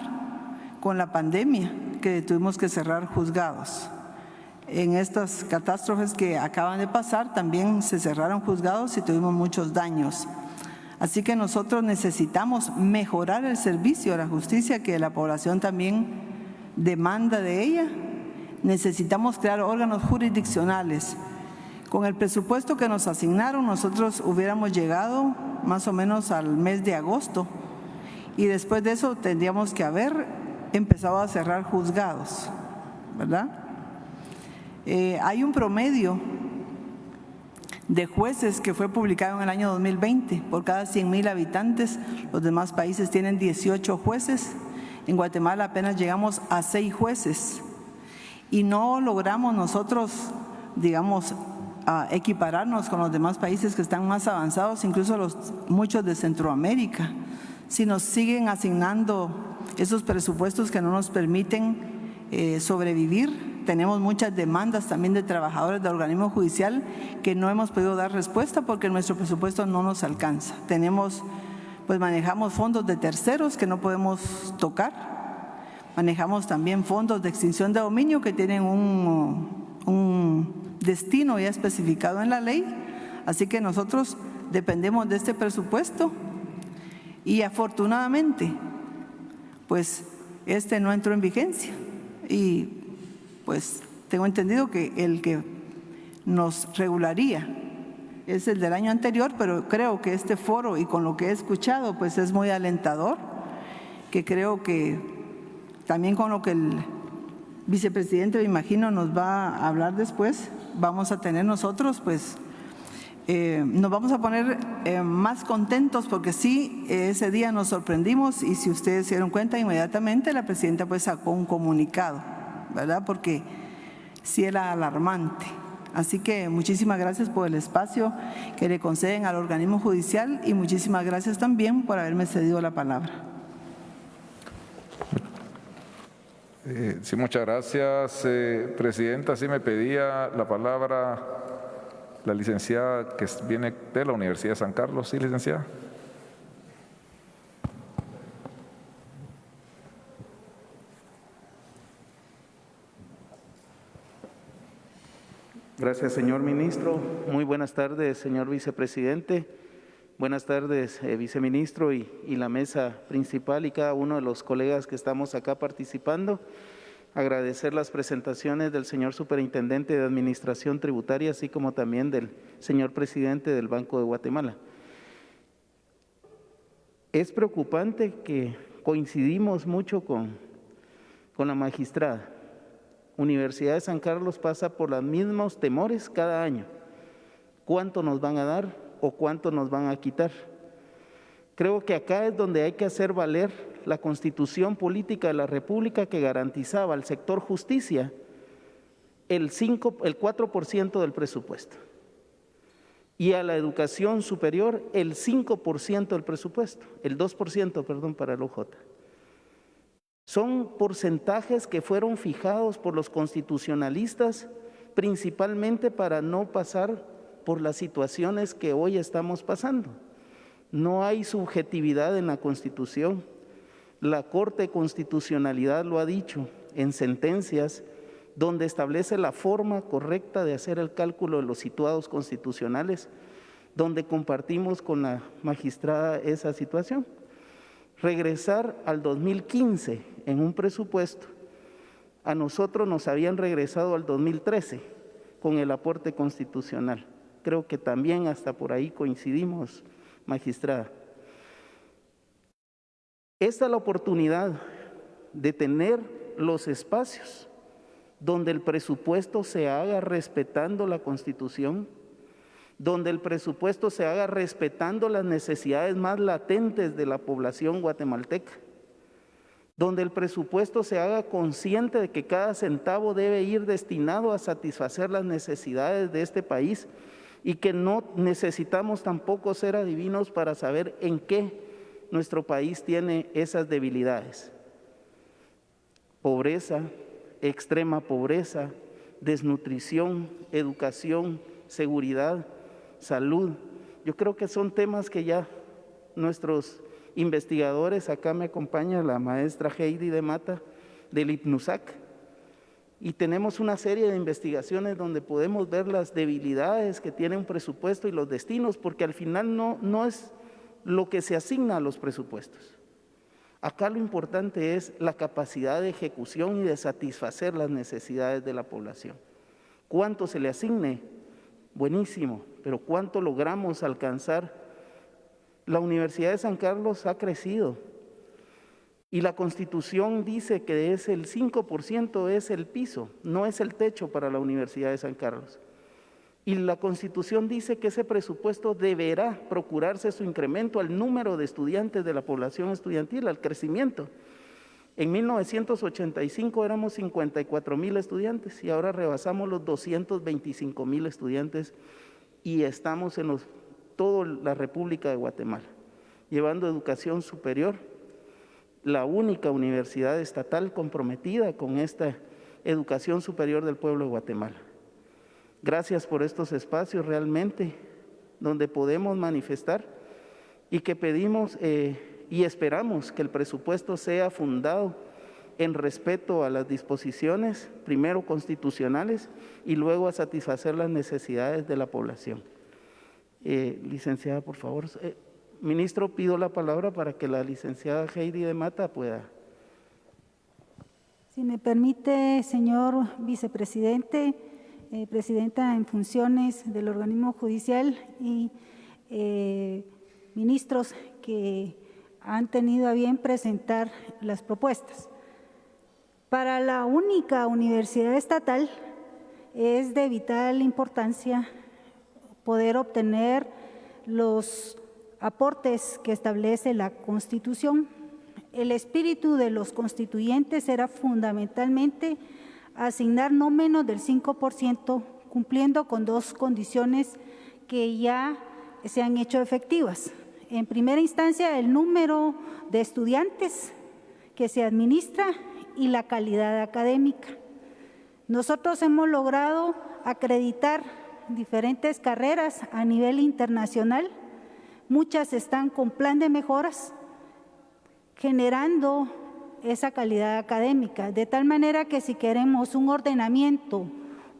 con la pandemia, que tuvimos que cerrar juzgados. En estas catástrofes que acaban de pasar también se cerraron juzgados y tuvimos muchos daños. Así que nosotros necesitamos mejorar el servicio a la justicia que la población también demanda de ella. Necesitamos crear órganos jurisdiccionales Con el presupuesto que nos asignaron, nosotros hubiéramos llegado más o menos al mes de agosto y después de eso tendríamos que haber empezado a cerrar juzgados, ¿verdad? Hay un promedio de jueces que fue publicado en el año 2020. Por cada 100,000 habitantes, los demás países tienen 18 jueces. En Guatemala apenas llegamos a 6 jueces y no logramos nosotros, digamos, equipararnos con los demás países que están más avanzados, incluso muchos de Centroamérica. Si nos siguen asignando esos presupuestos que no nos permiten sobrevivir, tenemos muchas demandas también de trabajadores del organismo judicial que no hemos podido dar respuesta porque nuestro presupuesto no nos alcanza. Manejamos fondos de terceros que no podemos tocar. Manejamos también fondos de extinción de dominio que tienen un destino ya especificado en la ley. Así que nosotros dependemos de este presupuesto y afortunadamente, pues este no entró en vigencia y pues tengo entendido que el que nos regularía es el del año anterior, pero creo que este foro y con lo que he escuchado pues es muy alentador, que creo que también con lo que el vicepresidente, me imagino, nos va a hablar después, vamos a tener nosotros pues nos vamos a poner más contentos porque sí, ese día nos sorprendimos y si ustedes se dieron cuenta inmediatamente la presidenta pues sacó un comunicado, ¿verdad? Porque sí era alarmante. Así que muchísimas gracias por el espacio que le conceden al organismo judicial y muchísimas gracias también por haberme cedido la palabra. Sí, muchas gracias, presidenta. Sí me pedía la palabra la licenciada que viene de la Universidad de San Carlos. Sí, licenciada. Gracias, señor ministro. Muy buenas tardes, señor vicepresidente. Buenas tardes, viceministro y la mesa principal y cada uno de los colegas que estamos acá participando. Agradecer las presentaciones del señor superintendente de Administración Tributaria, así como también del señor presidente del Banco de Guatemala. Es preocupante que coincidimos mucho con la magistrada. Universidad de San Carlos pasa por los mismos temores cada año. ¿Cuánto nos van a dar o cuánto nos van a quitar? Creo que acá es donde hay que hacer valer la Constitución Política de la República que garantizaba al sector justicia el 4% del presupuesto y a la educación superior el 5% del presupuesto, el 2%, perdón, para el OJ. Son porcentajes que fueron fijados por los constitucionalistas principalmente para no pasar por las situaciones que hoy estamos pasando. No hay subjetividad en la Constitución. La Corte de Constitucionalidad lo ha dicho en sentencias donde establece la forma correcta de hacer el cálculo de los situados constitucionales, donde compartimos con la magistrada esa situación. Regresar al 2015 en un presupuesto, a nosotros nos habían regresado al 2013 con el aporte constitucional. Creo que también hasta por ahí coincidimos, magistrada. Esta es la oportunidad de tener los espacios donde el presupuesto se haga respetando la Constitución, donde el presupuesto se haga respetando las necesidades más latentes de la población guatemalteca, donde el presupuesto se haga consciente de que cada centavo debe ir destinado a satisfacer las necesidades de este país y que no necesitamos tampoco ser adivinos para saber en qué nuestro país tiene esas debilidades. Pobreza, extrema pobreza, desnutrición, educación, seguridad, salud. Yo creo que son temas que ya nuestros investigadores, acá me acompaña la maestra Heidi de Mata del IPNUSAC, y tenemos una serie de investigaciones donde podemos ver las debilidades que tiene un presupuesto y los destinos, porque al final no es lo que se asigna a los presupuestos. Acá lo importante es la capacidad de ejecución y de satisfacer las necesidades de la población. Cuánto se le asigne buenísimo, pero ¿cuánto logramos alcanzar? La Universidad de San Carlos ha crecido y la Constitución dice que es el 5% es el piso, no es el techo para la Universidad de San Carlos. Y la Constitución dice que ese presupuesto deberá procurarse su incremento al número de estudiantes de la población estudiantil, al crecimiento. En 1985 éramos 54,000 estudiantes y ahora rebasamos los 225,000 estudiantes y estamos en toda la República de Guatemala, llevando educación superior, la única universidad estatal comprometida con esta educación superior del pueblo de Guatemala. Gracias por estos espacios realmente donde podemos manifestar y que pedimos y esperamos que el presupuesto sea fundado en respeto a las disposiciones, primero constitucionales y luego a satisfacer las necesidades de la población. Licenciada, por favor. Ministro, pido la palabra para que la licenciada Heidi de Mata pueda. Si me permite, señor vicepresidente, presidenta en funciones del organismo judicial y ministros que han tenido a bien presentar las propuestas. Para la única universidad estatal es de vital importancia poder obtener los aportes que establece la Constitución. El espíritu de los constituyentes era fundamentalmente asignar no menos del 5%, cumpliendo con dos condiciones que ya se han hecho efectivas. En primera instancia, el número de estudiantes que se administra y la calidad académica. Nosotros hemos logrado acreditar diferentes carreras a nivel internacional, muchas están con plan de mejoras, generando esa calidad académica, de tal manera que si queremos un ordenamiento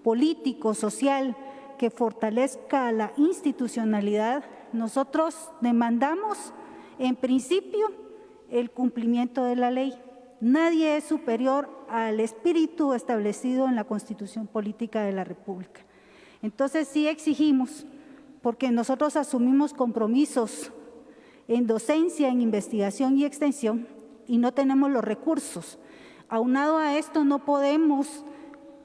político, social, que fortalezca la institucionalidad, nosotros demandamos, en principio, el cumplimiento de la ley. Nadie es superior al espíritu establecido en la Constitución Política de la República. Entonces sí exigimos, porque nosotros asumimos compromisos en docencia, en investigación y extensión, y no tenemos los recursos. Aunado a esto, no podemos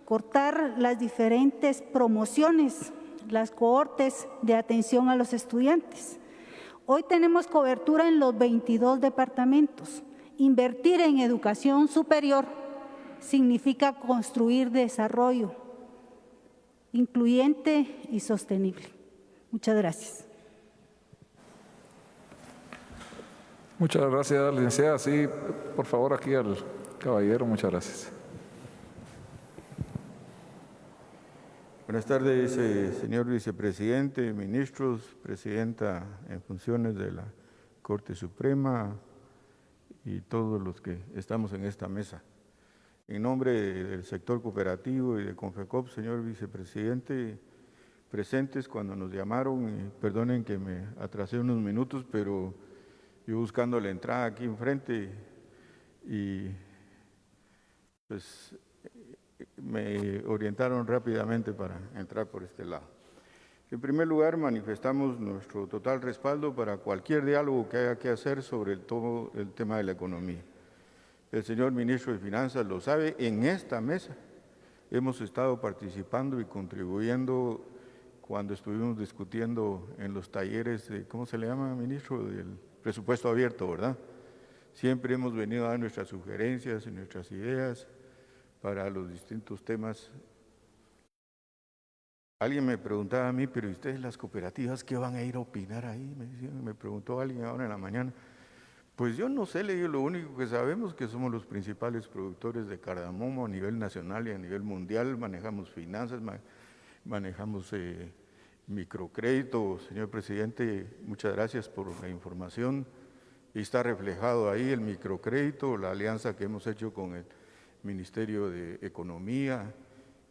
cortar las diferentes promociones, las cohortes de atención a los estudiantes. Hoy tenemos cobertura en los 22 departamentos. Invertir en educación superior significa construir desarrollo incluyente y sostenible. Muchas gracias. Muchas gracias, licenciada. Sí, por favor, aquí al caballero. Muchas gracias. Buenas tardes, señor vicepresidente, ministros, presidenta en funciones de la Corte Suprema y todos los que estamos en esta mesa. En nombre del sector cooperativo y de Confecop, señor vicepresidente, presentes cuando nos llamaron, y perdonen que me atrasé unos minutos, pero yo buscando la entrada aquí enfrente y pues me orientaron rápidamente para entrar por este lado. En primer lugar, manifestamos nuestro total respaldo para cualquier diálogo que haya que hacer sobre todo el tema de la economía. El señor ministro de Finanzas lo sabe, en esta mesa hemos estado participando y contribuyendo cuando estuvimos discutiendo en los talleres de, ¿cómo se le llama, ministro? Del presupuesto abierto, ¿verdad? Siempre hemos venido a dar nuestras sugerencias y nuestras ideas para los distintos temas. Alguien me preguntaba a mí, pero ¿ustedes las cooperativas qué van a ir a opinar ahí? Me preguntó alguien ahora en la mañana. Pues yo no sé, le digo, lo único que sabemos es que somos los principales productores de cardamomo a nivel nacional y a nivel mundial, manejamos finanzas, manejamos microcrédito. Señor presidente, muchas gracias por la información. Y está reflejado ahí el microcrédito, la alianza que hemos hecho con el Ministerio de Economía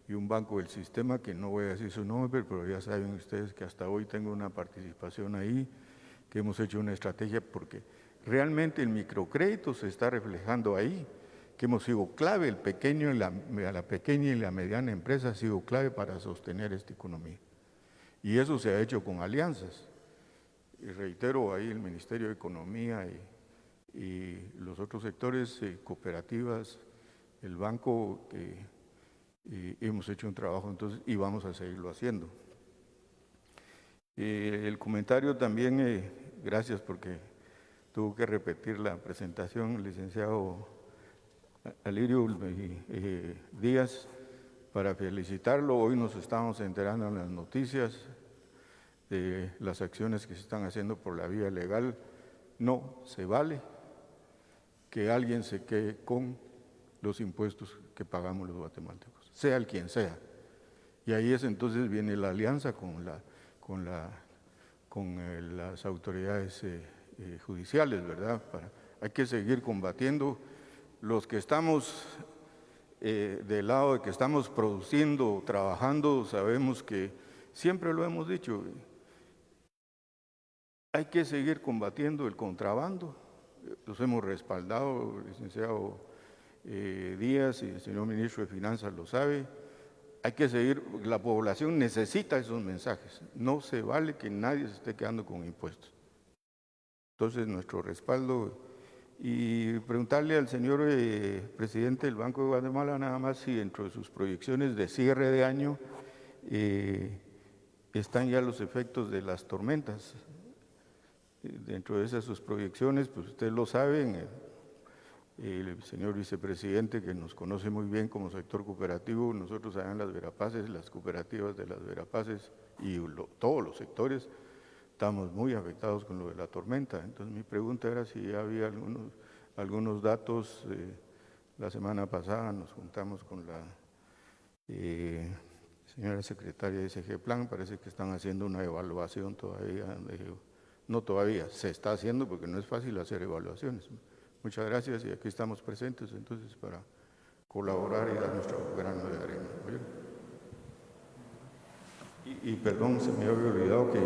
y un banco del sistema, que no voy a decir su nombre, pero ya saben ustedes que hasta hoy tengo una participación ahí, que hemos hecho una estrategia porque realmente el microcrédito se está reflejando ahí, que hemos sido clave, la pequeña y la mediana empresa ha sido clave para sostener esta economía. Y eso se ha hecho con alianzas. Y reitero, ahí el Ministerio de Economía y los otros sectores, cooperativas, el banco, hemos hecho un trabajo entonces y vamos a seguirlo haciendo. El comentario también, gracias porque tuvo que repetir la presentación el licenciado Alirio Díaz, para felicitarlo. Hoy nos estamos enterando en las noticias de las acciones que se están haciendo por la vía legal. No se vale que alguien se quede con los impuestos que pagamos los guatemaltecos, sea el quien sea. Y ahí es entonces viene la alianza con las autoridades judiciales, ¿verdad? Hay que seguir combatiendo. Los que estamos del lado de que estamos produciendo, trabajando, sabemos que siempre lo hemos dicho, hay que seguir combatiendo el contrabando. Los hemos respaldado, el licenciado Díaz y el señor ministro de Finanzas lo sabe. Hay que seguir, la población necesita esos mensajes. No se vale que nadie se esté quedando con impuestos. Entonces, nuestro respaldo. Y preguntarle al señor presidente del Banco de Guatemala nada más si dentro de sus proyecciones de cierre de año están ya los efectos de las tormentas. Dentro de esas sus proyecciones, pues ustedes lo saben, el señor vicepresidente que nos conoce muy bien como sector cooperativo, nosotros allá en las Verapaces, las cooperativas de las Verapaces y todos los sectores, estamos muy afectados con lo de la tormenta. Entonces mi pregunta era si ya había algunos datos. La semana pasada nos juntamos con la señora secretaria de SG Plan, parece que están haciendo una evaluación todavía, no todavía, se está haciendo porque no es fácil hacer evaluaciones. Muchas gracias y aquí estamos presentes entonces para colaborar y dar nuestro grano de arena. Y perdón, se me había olvidado que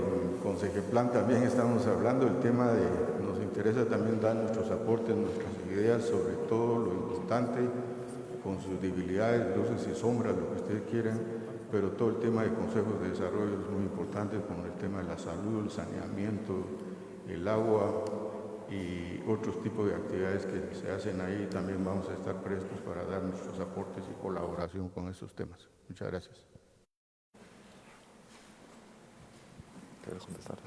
con Segeplan también estamos hablando del tema de, nos interesa también dar nuestros aportes, nuestras ideas sobre todo lo importante, con sus debilidades, luces y sombras, lo que ustedes quieran, pero todo el tema de consejos de desarrollo es muy importante, con el tema de la salud, el saneamiento, el agua y otros tipos de actividades que se hacen ahí. También vamos a estar prestos para dar nuestros aportes y colaboración con esos temas. Muchas gracias. ¿Quieres contestar?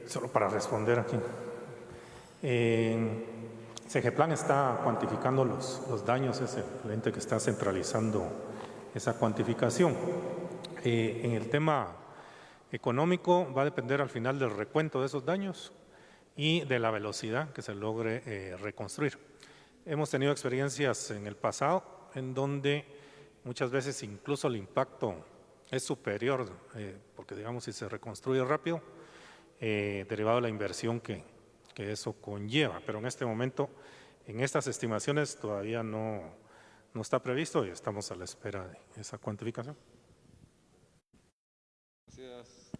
Solo para responder aquí. Segeplan está cuantificando los daños, es el ente que está centralizando esa cuantificación. En el tema económico va a depender al final del recuento de esos daños y de la velocidad que se logre reconstruir. Hemos tenido experiencias en el pasado en donde muchas veces incluso el impacto es superior, porque digamos si se reconstruye rápido, derivado de la inversión que eso conlleva. Pero en este momento, en estas estimaciones todavía no está previsto y estamos a la espera de esa cuantificación. Gracias.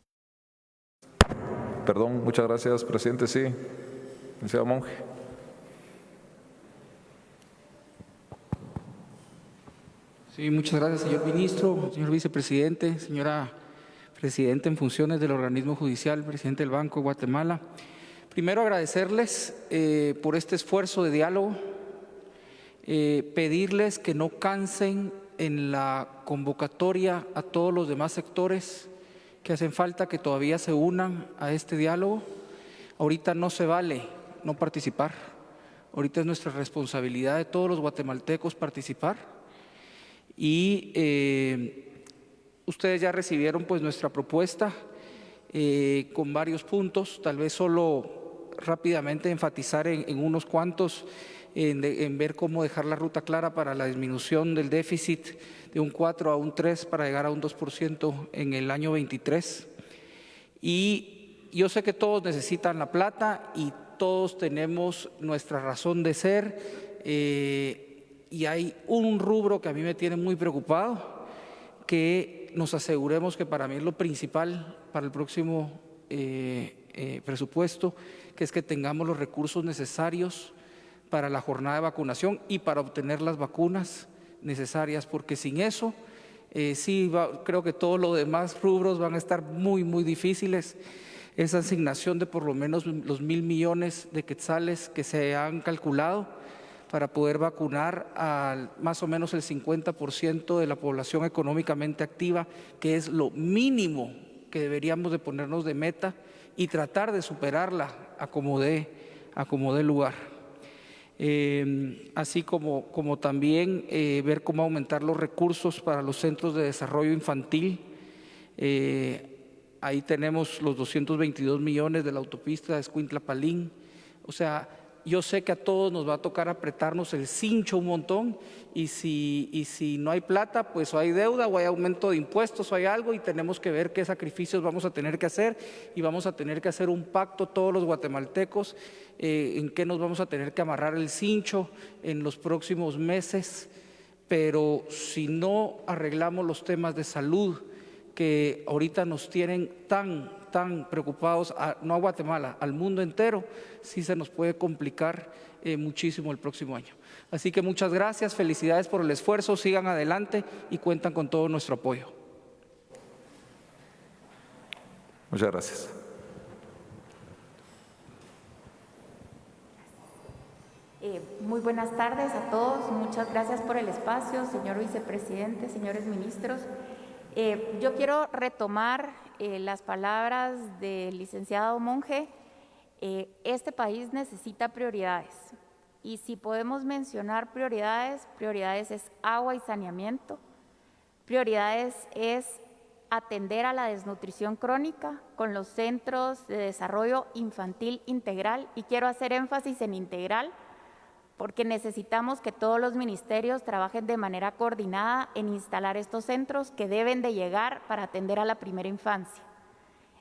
Perdón, muchas gracias, presidente. Sí, licenciado Monge. Sí, muchas gracias, señor ministro, señor vicepresidente, señora presidenta en funciones del organismo judicial, presidente del Banco de Guatemala. Primero, agradecerles por este esfuerzo de diálogo, pedirles que no cansen en la convocatoria a todos los demás sectores que hacen falta, que todavía se unan a este diálogo. Ahorita no se vale no participar, ahorita es nuestra responsabilidad de todos los guatemaltecos participar. Y ustedes ya recibieron pues nuestra propuesta con varios puntos, tal vez solo rápidamente enfatizar en unos cuantos, en ver cómo dejar la ruta clara para la disminución del déficit de un 4 a un 3 para llegar a un 2% en el año 23. Y yo sé que todos necesitan la plata y todos tenemos nuestra razón de ser, y hay un rubro que a mí me tiene muy preocupado, que nos aseguremos, que para mí es lo principal para el próximo presupuesto, que es que tengamos los recursos necesarios para la jornada de vacunación y para obtener las vacunas necesarias, porque sin eso, creo que todos los demás rubros van a estar muy, muy difíciles. Esa asignación de por lo menos los 1.000 millones de quetzales que se han calculado para poder vacunar a más o menos el 50% de la población económicamente activa, que es lo mínimo que deberíamos de ponernos de meta y tratar de superarla a como dé lugar. Así como también ver cómo aumentar los recursos para los centros de desarrollo infantil. Ahí tenemos los 222 millones de la autopista de Escuintla-Palín. O sea, yo sé que a todos nos va a tocar apretarnos el cincho un montón y si no hay plata, pues o hay deuda o hay aumento de impuestos o hay algo y tenemos que ver qué sacrificios vamos a tener que hacer y vamos a tener que hacer un pacto todos los guatemaltecos en qué nos vamos a tener que amarrar el cincho en los próximos meses. Pero si no arreglamos los temas de salud que ahorita nos tienen tan preocupados, no a Guatemala, al mundo entero, sí se nos puede complicar muchísimo el próximo año. Así que muchas gracias, felicidades por el esfuerzo, sigan adelante y cuentan con todo nuestro apoyo. Muchas gracias. Muy buenas tardes a todos, muchas gracias por el espacio, señor vicepresidente, señores ministros. Yo quiero retomar las palabras del licenciado Monge. Este país necesita prioridades y si podemos mencionar prioridades es agua y saneamiento, prioridades es atender a la desnutrición crónica con los centros de desarrollo infantil integral, y quiero hacer énfasis en integral porque necesitamos que todos los ministerios trabajen de manera coordinada en instalar estos centros que deben de llegar para atender a la primera infancia.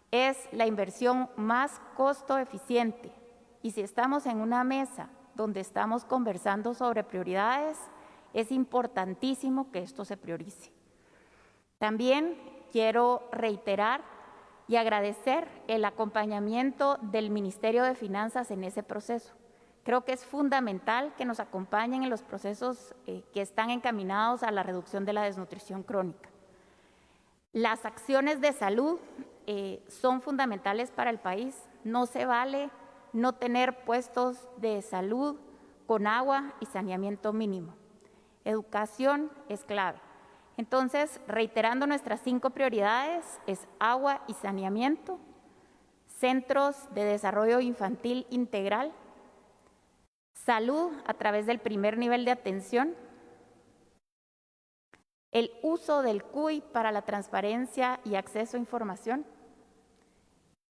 Es la inversión más costo eficiente y si estamos en una mesa donde estamos conversando sobre prioridades, es importantísimo que esto se priorice. También quiero reiterar y agradecer el acompañamiento del Ministerio de Finanzas en ese proceso. Creo que es fundamental que nos acompañen en los procesos que están encaminados a la reducción de la desnutrición crónica. Las acciones de salud son fundamentales para el país. No se vale no tener puestos de salud con agua y saneamiento mínimo. Educación es clave. Entonces, reiterando nuestras 5 prioridades, es agua y saneamiento, centros de desarrollo infantil integral, salud a través del primer nivel de atención, el uso del CUI para la transparencia y acceso a información,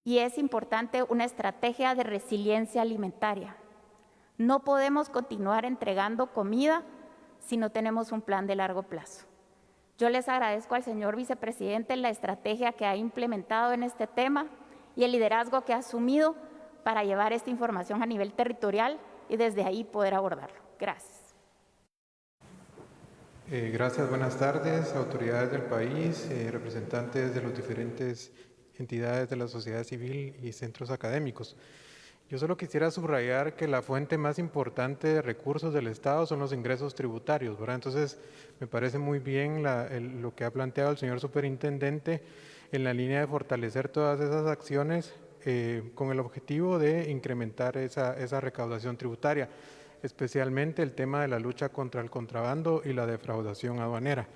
y es importante una estrategia de resiliencia alimentaria. No podemos continuar entregando comida si no tenemos un plan de largo plazo. Yo les agradezco al señor vicepresidente la estrategia que ha implementado en este tema y el liderazgo que ha asumido para llevar esta información a nivel territorial y desde ahí poder abordarlo. Gracias. Gracias, buenas tardes, autoridades del país, representantes de las diferentes entidades de la sociedad civil y centros académicos. Yo solo quisiera subrayar que la fuente más importante de recursos del Estado son los ingresos tributarios, ¿verdad? Entonces, me parece muy bien lo que ha planteado el señor superintendente en la línea de fortalecer todas esas acciones con el objetivo de incrementar esa recaudación tributaria, especialmente el tema de la lucha contra el contrabando y la defraudación aduanera.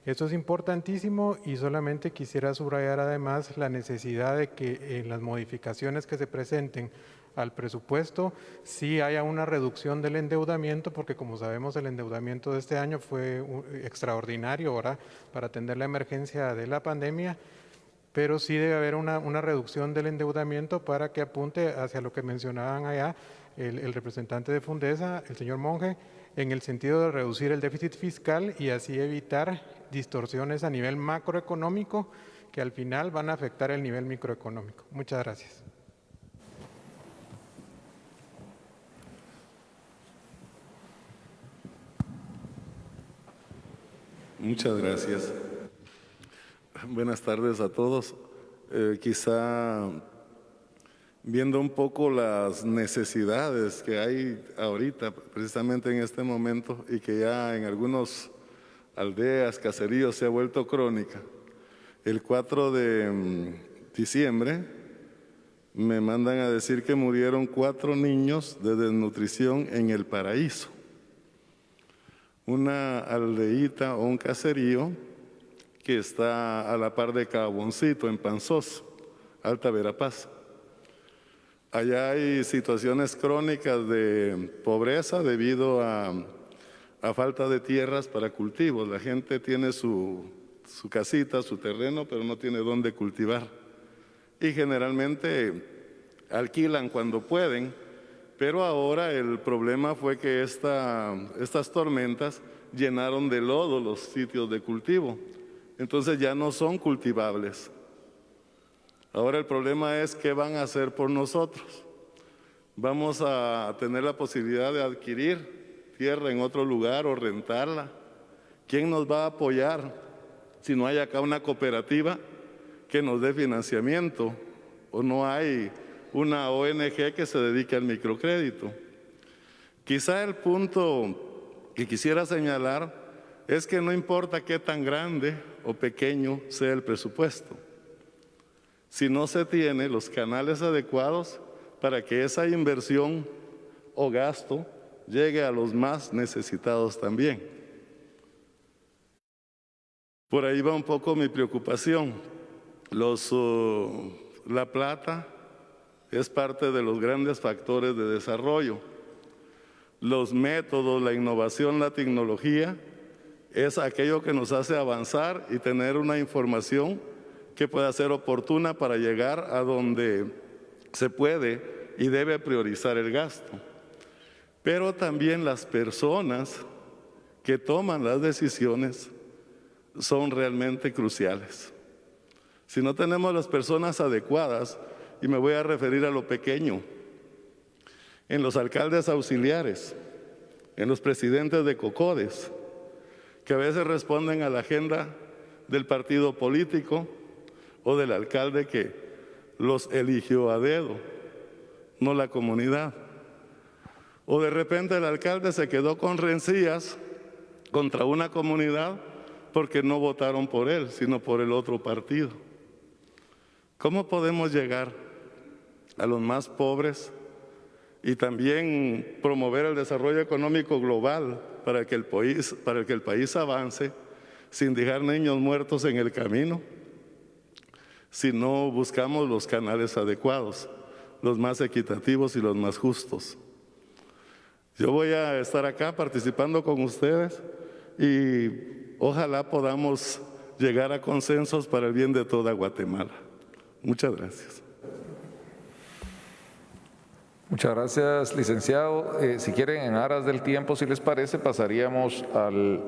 Esto es importantísimo y solamente quisiera subrayar además la necesidad de que en las modificaciones que se presenten al presupuesto sí haya una reducción del endeudamiento, porque como sabemos el endeudamiento de este año fue extraordinario, ¿verdad?, para atender la emergencia de la pandemia, pero sí debe haber una reducción del endeudamiento para que apunte hacia lo que mencionaban allá el representante de Fundesa, el señor Monge, en el sentido de reducir el déficit fiscal y así evitar distorsiones a nivel macroeconómico que al final van a afectar el nivel microeconómico. Muchas gracias. Muchas gracias. Buenas tardes a todos. Quizá viendo un poco las necesidades que hay ahorita, precisamente en este momento, y que ya en algunos aldeas, caseríos, se ha vuelto crónica. El 4 de diciembre me mandan a decir que murieron 4 niños de desnutrición en El Paraíso, una aldeíta o un caserío que está a la par de Caboncito, en Panzós, Alta Verapaz. Allá hay situaciones crónicas de pobreza debido a falta de tierras para cultivos. La gente tiene su casita, su terreno, pero no tiene dónde cultivar. Y generalmente alquilan cuando pueden, pero ahora el problema fue que estas tormentas llenaron de lodo los sitios de cultivo. Entonces ya no son cultivables. Ahora el problema es qué van a hacer por nosotros. Vamos a tener la posibilidad de adquirir tierra en otro lugar o rentarla. ¿Quién nos va a apoyar si no hay acá una cooperativa que nos dé financiamiento o no hay una ONG que se dedique al microcrédito? Quizá el punto que quisiera señalar es que no importa qué tan grande o pequeño sea el presupuesto, si no se tienen los canales adecuados para que esa inversión o gasto llegue a los más necesitados también. Por ahí va un poco mi preocupación. La plata es parte de los grandes factores de desarrollo. Los métodos, la innovación, la tecnología es aquello que nos hace avanzar y tener una información que pueda ser oportuna para llegar a donde se puede y debe priorizar el gasto. Pero también las personas que toman las decisiones son realmente cruciales. Si no tenemos las personas adecuadas, y me voy a referir a lo pequeño, en los alcaldes auxiliares, en los presidentes de COCODES, que a veces responden a la agenda del partido político o del alcalde que los eligió a dedo, no la comunidad. O de repente el alcalde se quedó con rencillas contra una comunidad porque no votaron por él, sino por el otro partido. ¿Cómo podemos llegar a los más pobres y también promover el desarrollo económico global para que el país avance sin dejar niños muertos en el camino? Si no buscamos los canales adecuados, los más equitativos y los más justos. Yo voy a estar acá participando con ustedes y ojalá podamos llegar a consensos para el bien de toda Guatemala. Muchas gracias. Muchas gracias, licenciado. Si quieren, en aras del tiempo, si les parece, pasaríamos al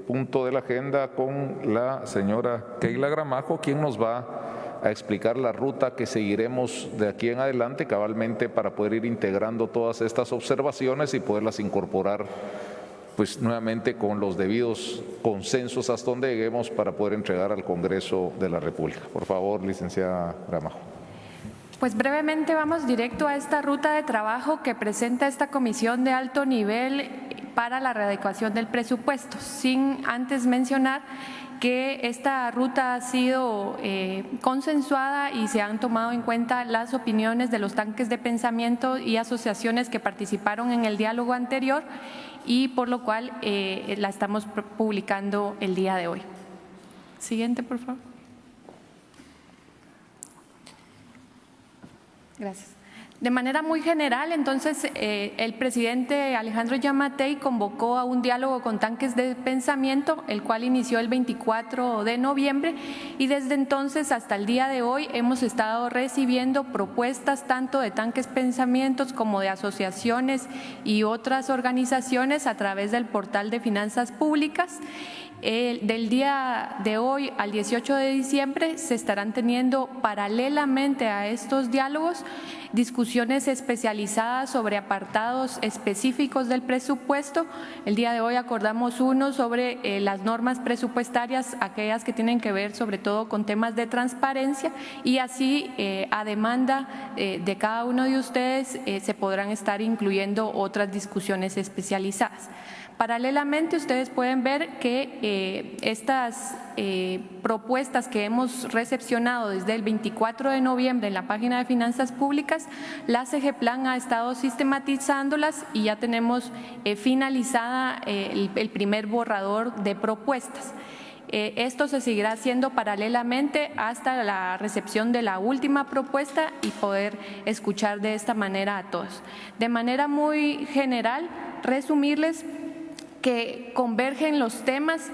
punto de la agenda con la señora Keila Gramajo, quien nos va a explicar la ruta que seguiremos de aquí en adelante, cabalmente para poder ir integrando todas estas observaciones y poderlas incorporar pues nuevamente con los debidos consensos hasta donde lleguemos para poder entregar al Congreso de la República. Por favor, licenciada Gramajo. Pues brevemente vamos directo a esta ruta de trabajo que presenta esta comisión de alto nivel para la readecuación del presupuesto, sin antes mencionar que esta ruta ha sido consensuada y se han tomado en cuenta las opiniones de los tanques de pensamiento y asociaciones que participaron en el diálogo anterior y por lo cual la estamos publicando el día de hoy. Siguiente, por favor. Gracias. De manera muy general, entonces, el presidente Alejandro Giammattei convocó a un diálogo con tanques de pensamiento, el cual inició el 24 de noviembre y desde entonces hasta el día de hoy hemos estado recibiendo propuestas tanto de tanques pensamientos como de asociaciones y otras organizaciones a través del portal de finanzas públicas. Del día de hoy al 18 de diciembre se estarán teniendo paralelamente a estos diálogos discusiones especializadas sobre apartados específicos del presupuesto. El día de hoy acordamos uno sobre las normas presupuestarias, aquellas que tienen que ver sobre todo con temas de transparencia y así a demanda de cada uno de ustedes se podrán estar incluyendo otras discusiones especializadas. Paralelamente, ustedes pueden ver que estas propuestas que hemos recepcionado desde el 24 de noviembre en la página de Finanzas Públicas, la CGPLAN ha estado sistematizándolas y ya tenemos finalizada el primer borrador de propuestas. Esto se seguirá haciendo paralelamente hasta la recepción de la última propuesta y poder escuchar de esta manera a todos. De manera muy general, resumirles que convergen los temas,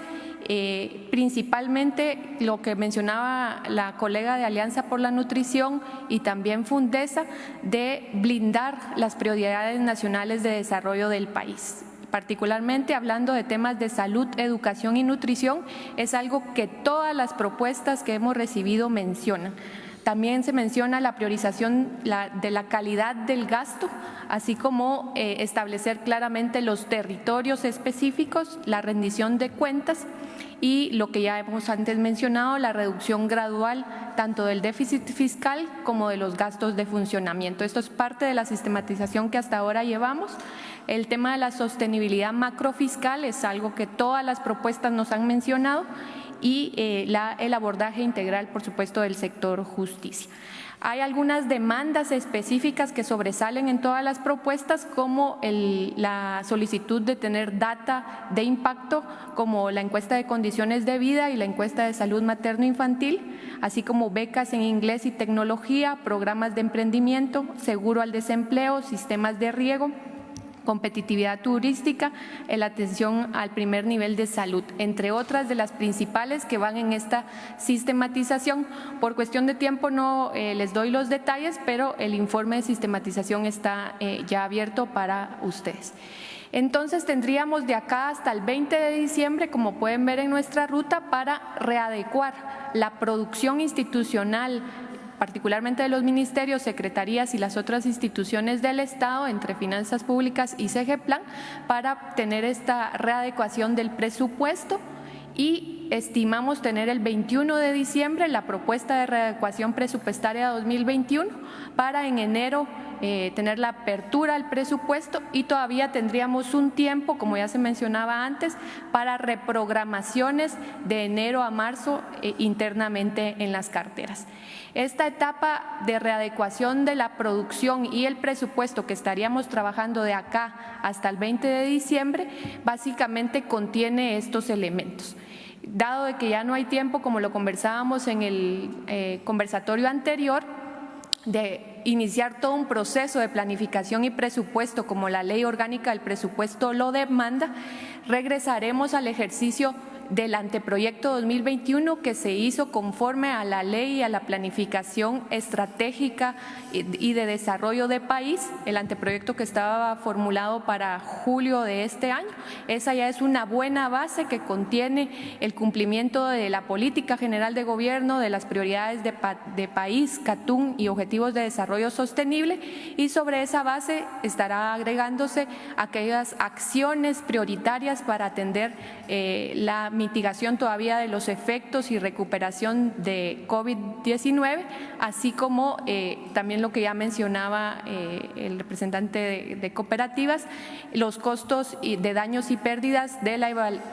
principalmente lo que mencionaba la colega de Alianza por la Nutrición y también Fundesa, de blindar las prioridades nacionales de desarrollo del país. Particularmente hablando de temas de salud, educación y nutrición, es algo que todas las propuestas que hemos recibido mencionan. También se menciona la priorización de la calidad del gasto, así como establecer claramente los territorios específicos, la rendición de cuentas y lo que ya hemos antes mencionado, la reducción gradual tanto del déficit fiscal como de los gastos de funcionamiento. Esto es parte de la sistematización que hasta ahora llevamos. El tema de la sostenibilidad macrofiscal es algo que todas las propuestas nos han mencionado y el abordaje integral, por supuesto, del sector justicia. Hay algunas demandas específicas que sobresalen en todas las propuestas, como la solicitud de tener data de impacto, como la encuesta de condiciones de vida y la encuesta de salud materno-infantil, así como becas en inglés y tecnología, programas de emprendimiento, seguro al desempleo, sistemas de riego, competitividad turística, la atención al primer nivel de salud, entre otras de las principales que van en esta sistematización. Por cuestión de tiempo no les doy los detalles, pero el informe de sistematización está ya abierto para ustedes. Entonces tendríamos de acá hasta el 20 de diciembre, como pueden ver en nuestra ruta, para readecuar la producción institucional, particularmente de los ministerios, secretarías y las otras instituciones del Estado, entre Finanzas Públicas y CGPLAN, para tener esta readecuación del presupuesto, y estimamos tener el 21 de diciembre la propuesta de readecuación presupuestaria 2021 para en enero tener la apertura al presupuesto, y todavía tendríamos un tiempo, como ya se mencionaba antes, para reprogramaciones de enero a marzo internamente en las carteras. Esta etapa de readecuación de la producción y el presupuesto que estaríamos trabajando de acá hasta el 20 de diciembre básicamente contiene estos elementos. Dado de que ya no hay tiempo, como lo conversábamos en el conversatorio anterior, de iniciar todo un proceso de planificación y presupuesto como la Ley Orgánica del Presupuesto lo demanda, regresaremos al ejercicio del anteproyecto 2021 que se hizo conforme a la ley y a la planificación estratégica y de desarrollo de país, el anteproyecto que estaba formulado para julio de este año. Esa ya es una buena base que contiene el cumplimiento de la política general de gobierno, de las prioridades de país, CATUM y objetivos de desarrollo sostenible, y sobre esa base estará agregándose aquellas acciones prioritarias para atender la mitigación todavía de los efectos y recuperación de COVID-19, así como también lo que ya mencionaba el representante de cooperativas, los costos de daños y pérdidas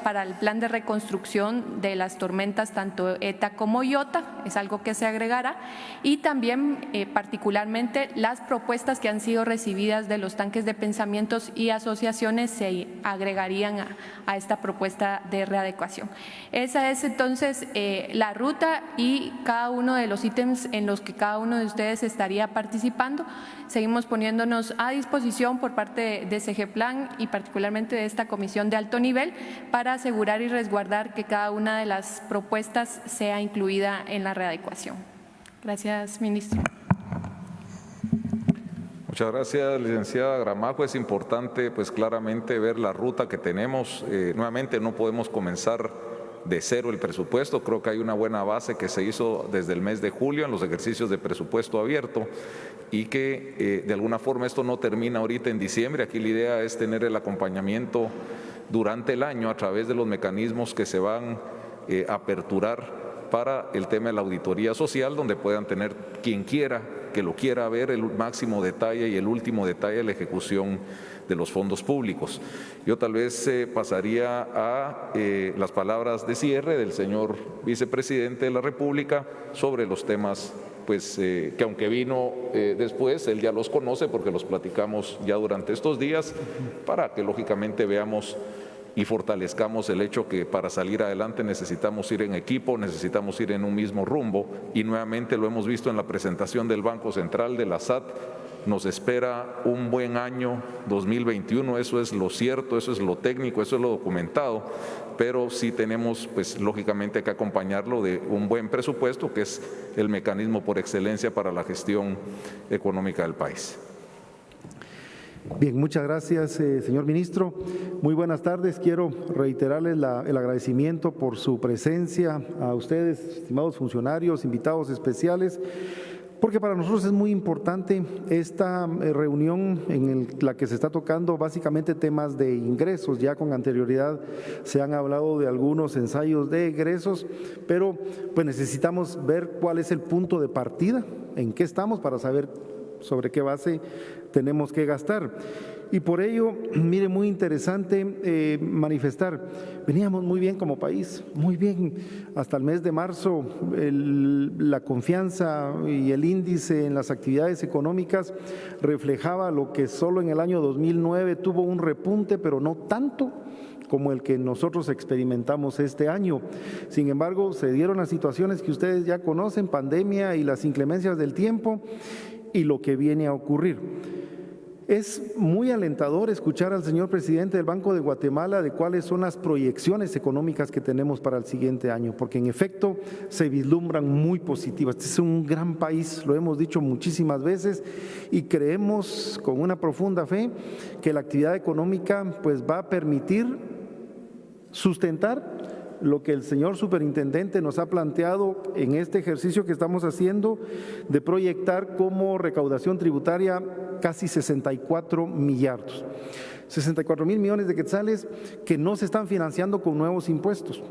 para el plan de reconstrucción de las tormentas tanto ETA como IOTA, es algo que se agregará, y también particularmente las propuestas que han sido recibidas de los tanques de pensamientos y asociaciones se agregarían a esta propuesta de readecuación. Esa es entonces la ruta y cada uno de los ítems en los que cada uno de ustedes estaría participando. Seguimos poniéndonos a disposición por parte de CGPLAN y particularmente de esta comisión de alto nivel para asegurar y resguardar que cada una de las propuestas sea incluida en la readecuación. Gracias, ministro. Muchas gracias, licenciada Gramajo. Es importante, pues claramente, ver la ruta que tenemos. Nuevamente, no podemos comenzar de cero el presupuesto. Creo que hay una buena base que se hizo desde el mes de julio en los ejercicios de presupuesto abierto y que de alguna forma esto no termina ahorita en diciembre. Aquí la idea es tener el acompañamiento durante el año a través de los mecanismos que se van a aperturar para el tema de la auditoría social, donde puedan tener quien quiera que lo quiera ver el máximo detalle y el último detalle de la ejecución de los fondos públicos. Yo tal vez pasaría a las palabras de cierre del señor vicepresidente de la República sobre los temas pues, que aunque vino después, él ya los conoce porque los platicamos ya durante estos días, para que lógicamente veamos y fortalezcamos el hecho que para salir adelante necesitamos ir en equipo, necesitamos ir en un mismo rumbo, y nuevamente lo hemos visto en la presentación del Banco Central, de la SAT. Nos espera un buen año 2021, eso es lo cierto, eso es lo técnico, eso es lo documentado, pero sí tenemos pues lógicamente que acompañarlo de un buen presupuesto, que es el mecanismo por excelencia para la gestión económica del país. Bien, muchas gracias, señor ministro. Muy buenas tardes. Quiero reiterarles el agradecimiento por su presencia a ustedes, estimados funcionarios, invitados especiales, porque para nosotros es muy importante esta reunión en la que se está tocando básicamente temas de ingresos. Ya con anterioridad se han hablado de algunos ensayos de egresos, pero pues necesitamos ver cuál es el punto de partida, en qué estamos, para saber sobre qué base tenemos que gastar. Y por ello, mire, muy interesante manifestar, veníamos muy bien como país, muy bien. Hasta el mes de marzo la confianza y el índice en las actividades económicas reflejaba lo que solo en el año 2009 tuvo un repunte, pero no tanto como el que nosotros experimentamos este año. Sin embargo, se dieron las situaciones que ustedes ya conocen, pandemia y las inclemencias del tiempo y lo que viene a ocurrir. Es muy alentador escuchar al señor presidente del Banco de Guatemala de cuáles son las proyecciones económicas que tenemos para el siguiente año, porque en efecto se vislumbran muy positivas. Este es un gran país, lo hemos dicho muchísimas veces, y creemos con una profunda fe que la actividad económica pues va a permitir sustentar lo que el señor superintendente nos ha planteado en este ejercicio que estamos haciendo de proyectar como recaudación tributaria casi 64 millardos. 64 mil millones de quetzales que no se están financiando con nuevos impuestos.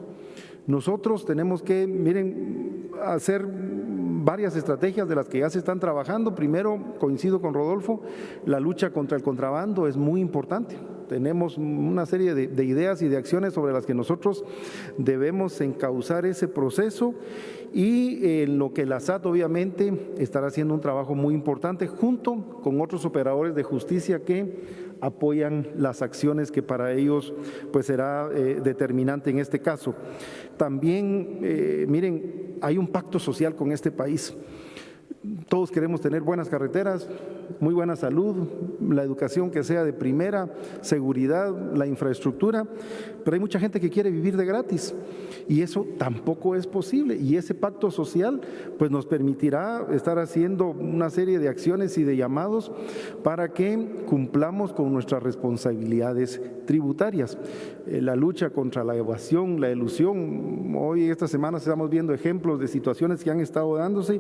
Nosotros tenemos que, miren, hacer varias estrategias de las que ya se están trabajando. Primero, coincido con Rodolfo, la lucha contra el contrabando es muy importante. Tenemos una serie de ideas y de acciones sobre las que nosotros debemos encauzar ese proceso, y en lo que la SAT obviamente estará haciendo un trabajo muy importante junto con otros operadores de justicia que apoyan las acciones que para ellos pues será determinante en este caso. También, miren, hay un pacto social con este país. Todos queremos tener buenas carreteras, muy buena salud, la educación que sea de primera, seguridad, la infraestructura, pero hay mucha gente que quiere vivir de gratis y eso tampoco es posible, y ese pacto social pues nos permitirá estar haciendo una serie de acciones y de llamados para que cumplamos con nuestras responsabilidades tributarias. La lucha contra la evasión, la elusión, hoy esta semana estamos viendo ejemplos de situaciones que han estado dándose,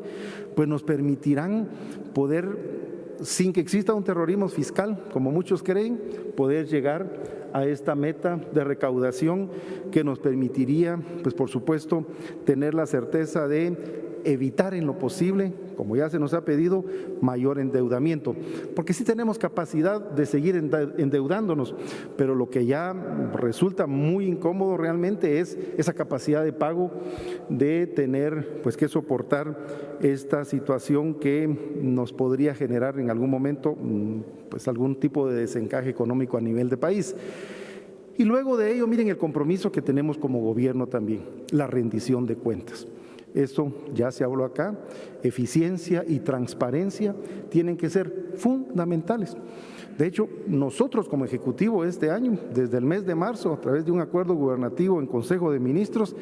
pues nos permitirán poder, sin que exista un terrorismo fiscal, como muchos creen, poder llegar a esta meta de recaudación que nos permitiría, pues por supuesto, tener la certeza de evitar en lo posible, como ya se nos ha pedido, mayor endeudamiento, porque sí tenemos capacidad de seguir endeudándonos, pero lo que ya resulta muy incómodo realmente es esa capacidad de pago, de tener pues que soportar esta situación que nos podría generar en algún momento pues algún tipo de desencaje económico a nivel de país. Y luego de ello, miren el compromiso que tenemos como gobierno también, la rendición de cuentas. Eso ya se habló acá, eficiencia y transparencia tienen que ser fundamentales. De hecho, nosotros como Ejecutivo este año, desde el mes de marzo, a través de un acuerdo gubernativo en Consejo de Ministros,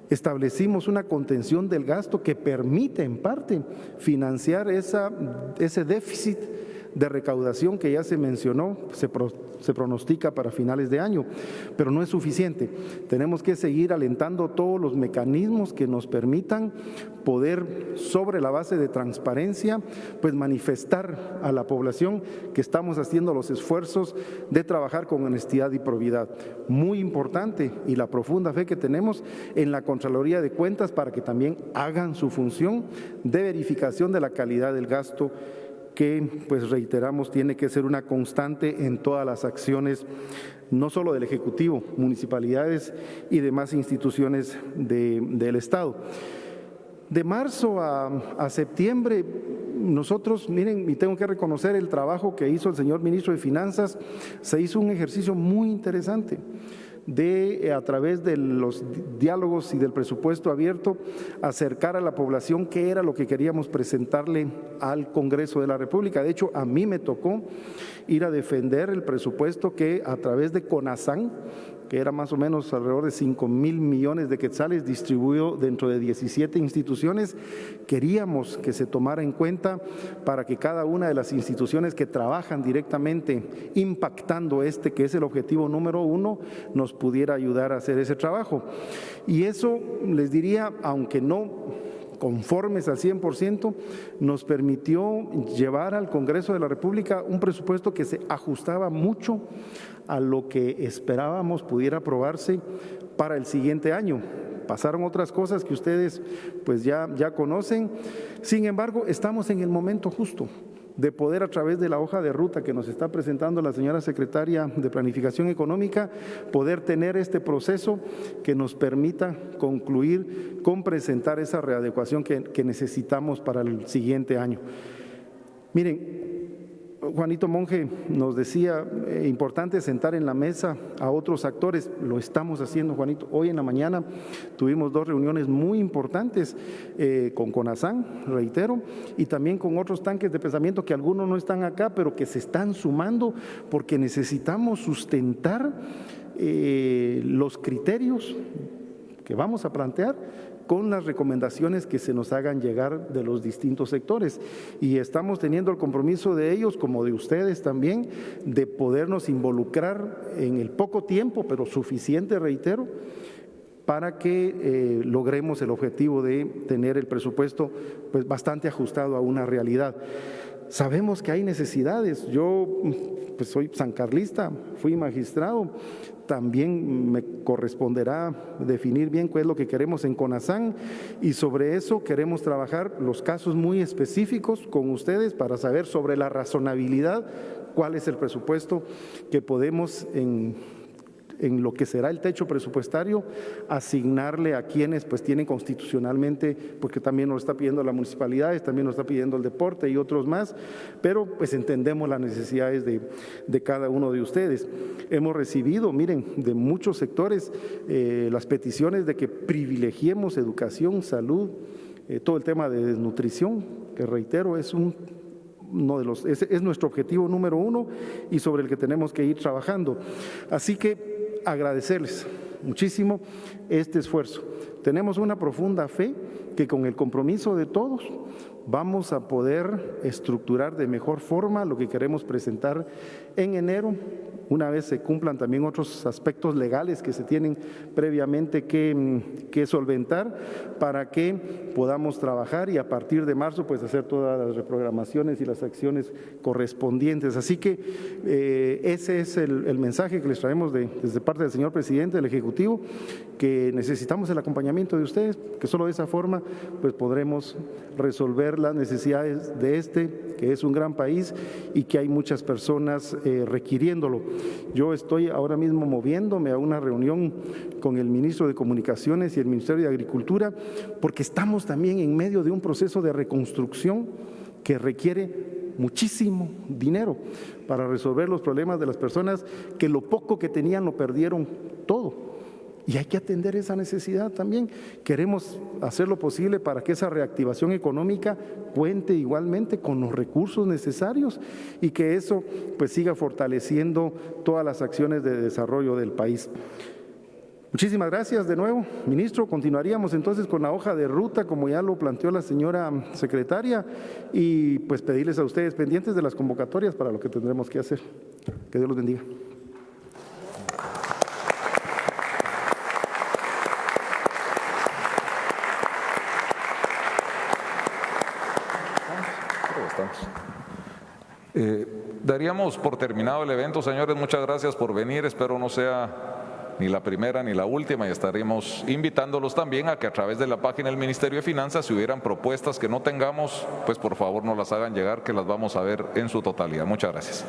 establecimos una contención del gasto que permite en parte financiar ese déficit de recaudación que ya se mencionó, se pronostica para finales de año, pero no es suficiente. Tenemos que seguir alentando todos los mecanismos que nos permitan poder, sobre la base de transparencia, pues manifestar a la población que estamos haciendo los esfuerzos de trabajar con honestidad y probidad. Muy importante, y la profunda fe que tenemos en la Contraloría de Cuentas para que también hagan su función de verificación de la calidad del gasto, que, pues reiteramos, tiene que ser una constante en todas las acciones, no solo del Ejecutivo, municipalidades y demás instituciones del Estado. De marzo a septiembre, nosotros, miren, y tengo que reconocer el trabajo que hizo el señor ministro de Finanzas, se hizo un ejercicio muy interesante de, a través de los diálogos y del presupuesto abierto, acercar a la población qué era lo que queríamos presentarle al Congreso de la República. De hecho, a mí me tocó ir a defender el presupuesto que a través de CONASAN, que era más o menos alrededor de 5,000 millones de quetzales distribuido dentro de 17 instituciones, queríamos que se tomara en cuenta para que cada una de las instituciones que trabajan directamente impactando que es el objetivo número 1, nos pudiera ayudar a hacer ese trabajo. Y eso, les diría, aunque no conformes al 100%, nos permitió llevar al Congreso de la República un presupuesto que se ajustaba mucho a lo que esperábamos pudiera aprobarse para el siguiente año. Pasaron otras cosas que ustedes pues ya conocen. Sin embargo, estamos en el momento justo de poder, a través de la hoja de ruta que nos está presentando la señora secretaria de Planificación Económica, poder tener este proceso que nos permita concluir con presentar esa readecuación que necesitamos para el siguiente año. Miren, Juanito Monge nos decía, importante sentar en la mesa a otros actores. Lo estamos haciendo, Juanito. Hoy en la mañana tuvimos 2 reuniones muy importantes con CONASAN, reitero, y también con otros tanques de pensamiento que algunos no están acá, pero que se están sumando porque necesitamos sustentar los criterios que vamos a plantear con las recomendaciones que se nos hagan llegar de los distintos sectores. Y estamos teniendo el compromiso de ellos, como de ustedes también, de podernos involucrar en el poco tiempo, pero suficiente, reitero, para que logremos el objetivo de tener el presupuesto pues bastante ajustado a una realidad. Sabemos que hay necesidades. Yo pues soy sancarlista, fui magistrado, también me corresponderá definir bien cuál es lo que queremos en CONASAN, y sobre eso queremos trabajar los casos muy específicos con ustedes para saber sobre la razonabilidad, cuál es el presupuesto que podemos en lo que será el techo presupuestario, asignarle a quienes pues tienen constitucionalmente, porque también nos está pidiendo la municipalidad, también nos está pidiendo el deporte y otros más, pero pues entendemos las necesidades de cada uno de ustedes. Hemos recibido, miren, de muchos sectores las peticiones de que privilegiemos educación, salud, todo el tema de desnutrición, que reitero es es nuestro objetivo número 1 y sobre el que tenemos que ir trabajando. Así que agradecerles muchísimo este esfuerzo. Tenemos una profunda fe que con el compromiso de todos vamos a poder estructurar de mejor forma lo que queremos presentar en enero, una vez se cumplan también otros aspectos legales que se tienen previamente que solventar para que podamos trabajar y a partir de marzo pues hacer todas las reprogramaciones y las acciones correspondientes. Así que ese es el mensaje que les traemos desde parte del señor presidente del Ejecutivo, que necesitamos el acompañamiento de ustedes, que solo de esa forma pues podremos resolver las necesidades de que es un gran país y que hay muchas personas requiriéndolo. Yo estoy ahora mismo moviéndome a una reunión con el ministro de Comunicaciones y el Ministerio de Agricultura, porque estamos también en medio de un proceso de reconstrucción que requiere muchísimo dinero para resolver los problemas de las personas que lo poco que tenían lo perdieron todo. Y hay que atender esa necesidad también. Queremos hacer lo posible para que esa reactivación económica cuente igualmente con los recursos necesarios y que eso pues siga fortaleciendo todas las acciones de desarrollo del país. Muchísimas gracias de nuevo, ministro. Continuaríamos entonces con la hoja de ruta, como ya lo planteó la señora secretaria, y pues pedirles a ustedes pendientes de las convocatorias para lo que tendremos que hacer. Que Dios los bendiga. Daríamos por terminado el evento, señores. Muchas gracias por venir. Espero no sea ni la primera ni la última, y estaremos invitándolos también a que a través de la página del Ministerio de Finanzas, si hubieran propuestas que no tengamos, pues por favor nos las hagan llegar, que las vamos a ver en su totalidad. Muchas gracias.